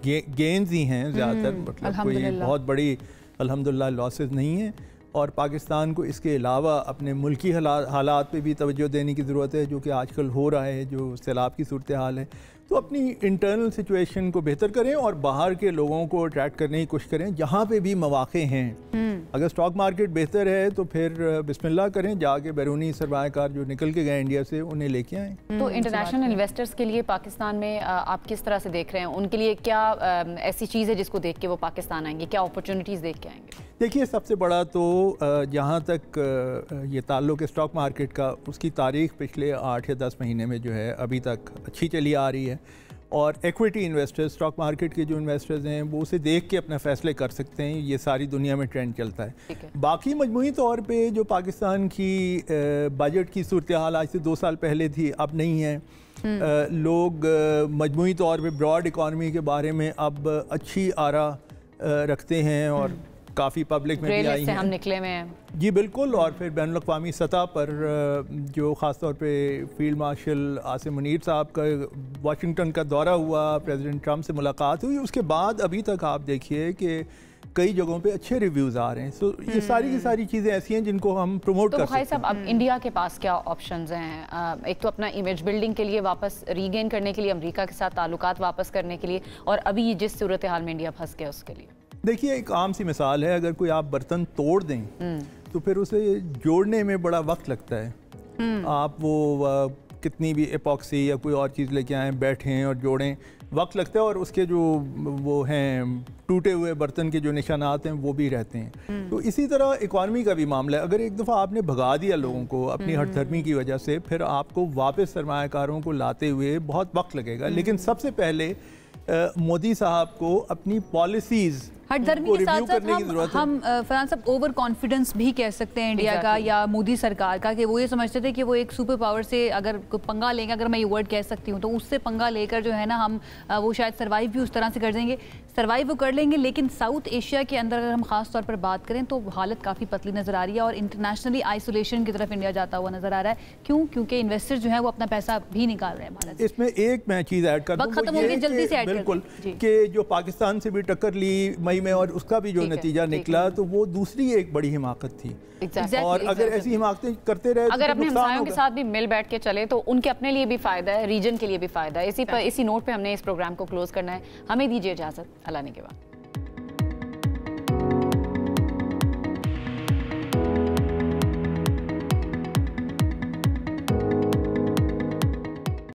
गेन्स ही हैं ज़्यादातर, मतलब कोई बहुत बड़ी अल्हम्दुलिल्लाह लॉसेस नहीं है। और पाकिस्तान को इसके अलावा अपने मुल्की हालात पे भी तवज्जो देने की ज़रूरत है, जो कि आजकल हो रहा है, जो सैलाब की सूरत हाल है। तो अपनी इंटरनल सिचुएशन को बेहतर करें और बाहर के लोगों को अट्रैक्ट करने की कोशिश करें जहाँ पे भी मौक़े हैं। अगर स्टॉक मार्केट बेहतर है तो फिर बिस्मिल्लाह करें, जाके बैरूनी सरमायाकार जो निकल के गए इंडिया से उन्हें लेके आएँ। तो इंटरनेशनल इन्वेस्टर्स के लिए पाकिस्तान में आप किस तरह से देख रहे हैं? उनके लिए क्या ऐसी चीज़ है जिसको देख के वो पाकिस्तान आएंगे? क्या अपॉर्चुनिटीज़ देख के आएंगे? देखिए, सबसे बड़ा तो जहाँ तक ये ताल्लुक़ है स्टॉक मार्केट का, उसकी तारीख पिछले 8 या 10 महीने में जो है अभी तक अच्छी चली आ रही है। और इक्विटी इन्वेस्टर्स, स्टॉक मार्केट के जो इन्वेस्टर्स हैं, वो उसे देख के अपना फैसले कर सकते हैं। ये सारी दुनिया में ट्रेंड चलता है। बाकी मजमूई तौर पे जो पाकिस्तान की बजट की सूरत हाल आज से 2 साल पहले थी, अब नहीं है। लोग मजमूई तौर पे ब्रॉड इकॉनमी के बारे में अब अच्छी आरा रखते हैं और काफ़ी पब्लिक में भी आई हैं। हम निकले में हैं। जी बिल्कुल। और फिर बैनुल-अक़वामी सतह पर जो ख़ास तौर पे फील्ड मार्शल आसिम मुनीर साहब का वाशिंगटन का दौरा हुआ, प्रेसिडेंट ट्रंप से मुलाकात हुई, उसके बाद अभी तक आप देखिए कि कई जगहों पे अच्छे रिव्यूज़ आ रहे हैं। सो ये सारी की सारी चीज़ें ऐसी हैं जिनको हम प्रमोट कर सकते हैं। साहब, अब इंडिया के पास क्या ऑप्शंस हैं? एक तो अपना इमेज बिल्डिंग के लिए, वापस रीगेन करने के लिए, अमेरिका के साथ ताल्लुकात वापस करने के लिए, और अभी जिस सूरत हाल में इंडिया फंस गया उसके लिए। देखिए, एक आम सी मिसाल है, अगर कोई आप बर्तन तोड़ दें तो फिर उसे जोड़ने में बड़ा वक्त लगता है। आप वो कितनी भी एपॉक्सी या कोई और चीज़ लेके आएँ, बैठें और जोड़ें, वक्त लगता है, और उसके जो वो हैं टूटे हुए बर्तन के जो निशानात हैं वो भी रहते हैं। तो इसी तरह इकॉनमी का भी मामला है। अगर एक दफ़ा आपने भगा दिया लोगों को अपनी हठधर्मी की वजह से, फिर आपको वापस सरमायाकारों को लाते हुए बहुत वक्त लगेगा। लेकिन सबसे पहले मोदी साहब को अपनी पॉलिसीज़ हठधर्मी के साथ साथ हम फरहान साहब ओवर कॉन्फिडेंस भी कह सकते हैं इंडिया का या मोदी सरकार का, कि वो ये समझते थे कि वो एक सुपर पावर से अगर पंगा लेंगे, अगर मैं ये वर्ड कह सकती हूँ, तो उससे पंगा लेकर जो है ना हम वो शायद सर्वाइव भी उस तरह से कर देंगे, सर्वाइव वो कर लेंगे। लेकिन साउथ एशिया के अंदर अगर हम खास तौर पर बात करें तो हालत काफ़ी पतली नज़र आ रही है और इंटरनेशनली आइसोलेशन की तरफ इंडिया जाता हुआ नज़र आ रहा है। क्यों? क्योंकि इन्वेस्टर्स जो है वो अपना पैसा भी निकाल रहे हैं भारत से। इसमें एक मैं चीज़ ऐड कर दूं, खत्म हो गई, जल्दी से ऐड बिल्कुल, कि जो पाकिस्तान से भी टक्कर ली, मई में और उसका भी जो नतीजा निकला तो वो दूसरी एक बड़ी हिमाकत थी। और अगर ऐसी हिमाकतें करते रहे, अगर अपने हमसायों के साथ भी मिल बैठ के चले तो उनके अपने लिए भी फायदा है, रीजन के लिए भी फायदा है। इसी नोट पे हमने इस प्रोग्राम को क्लोज करना है। हमें दीजिए इजाजत, अल्लाह ने के बाद।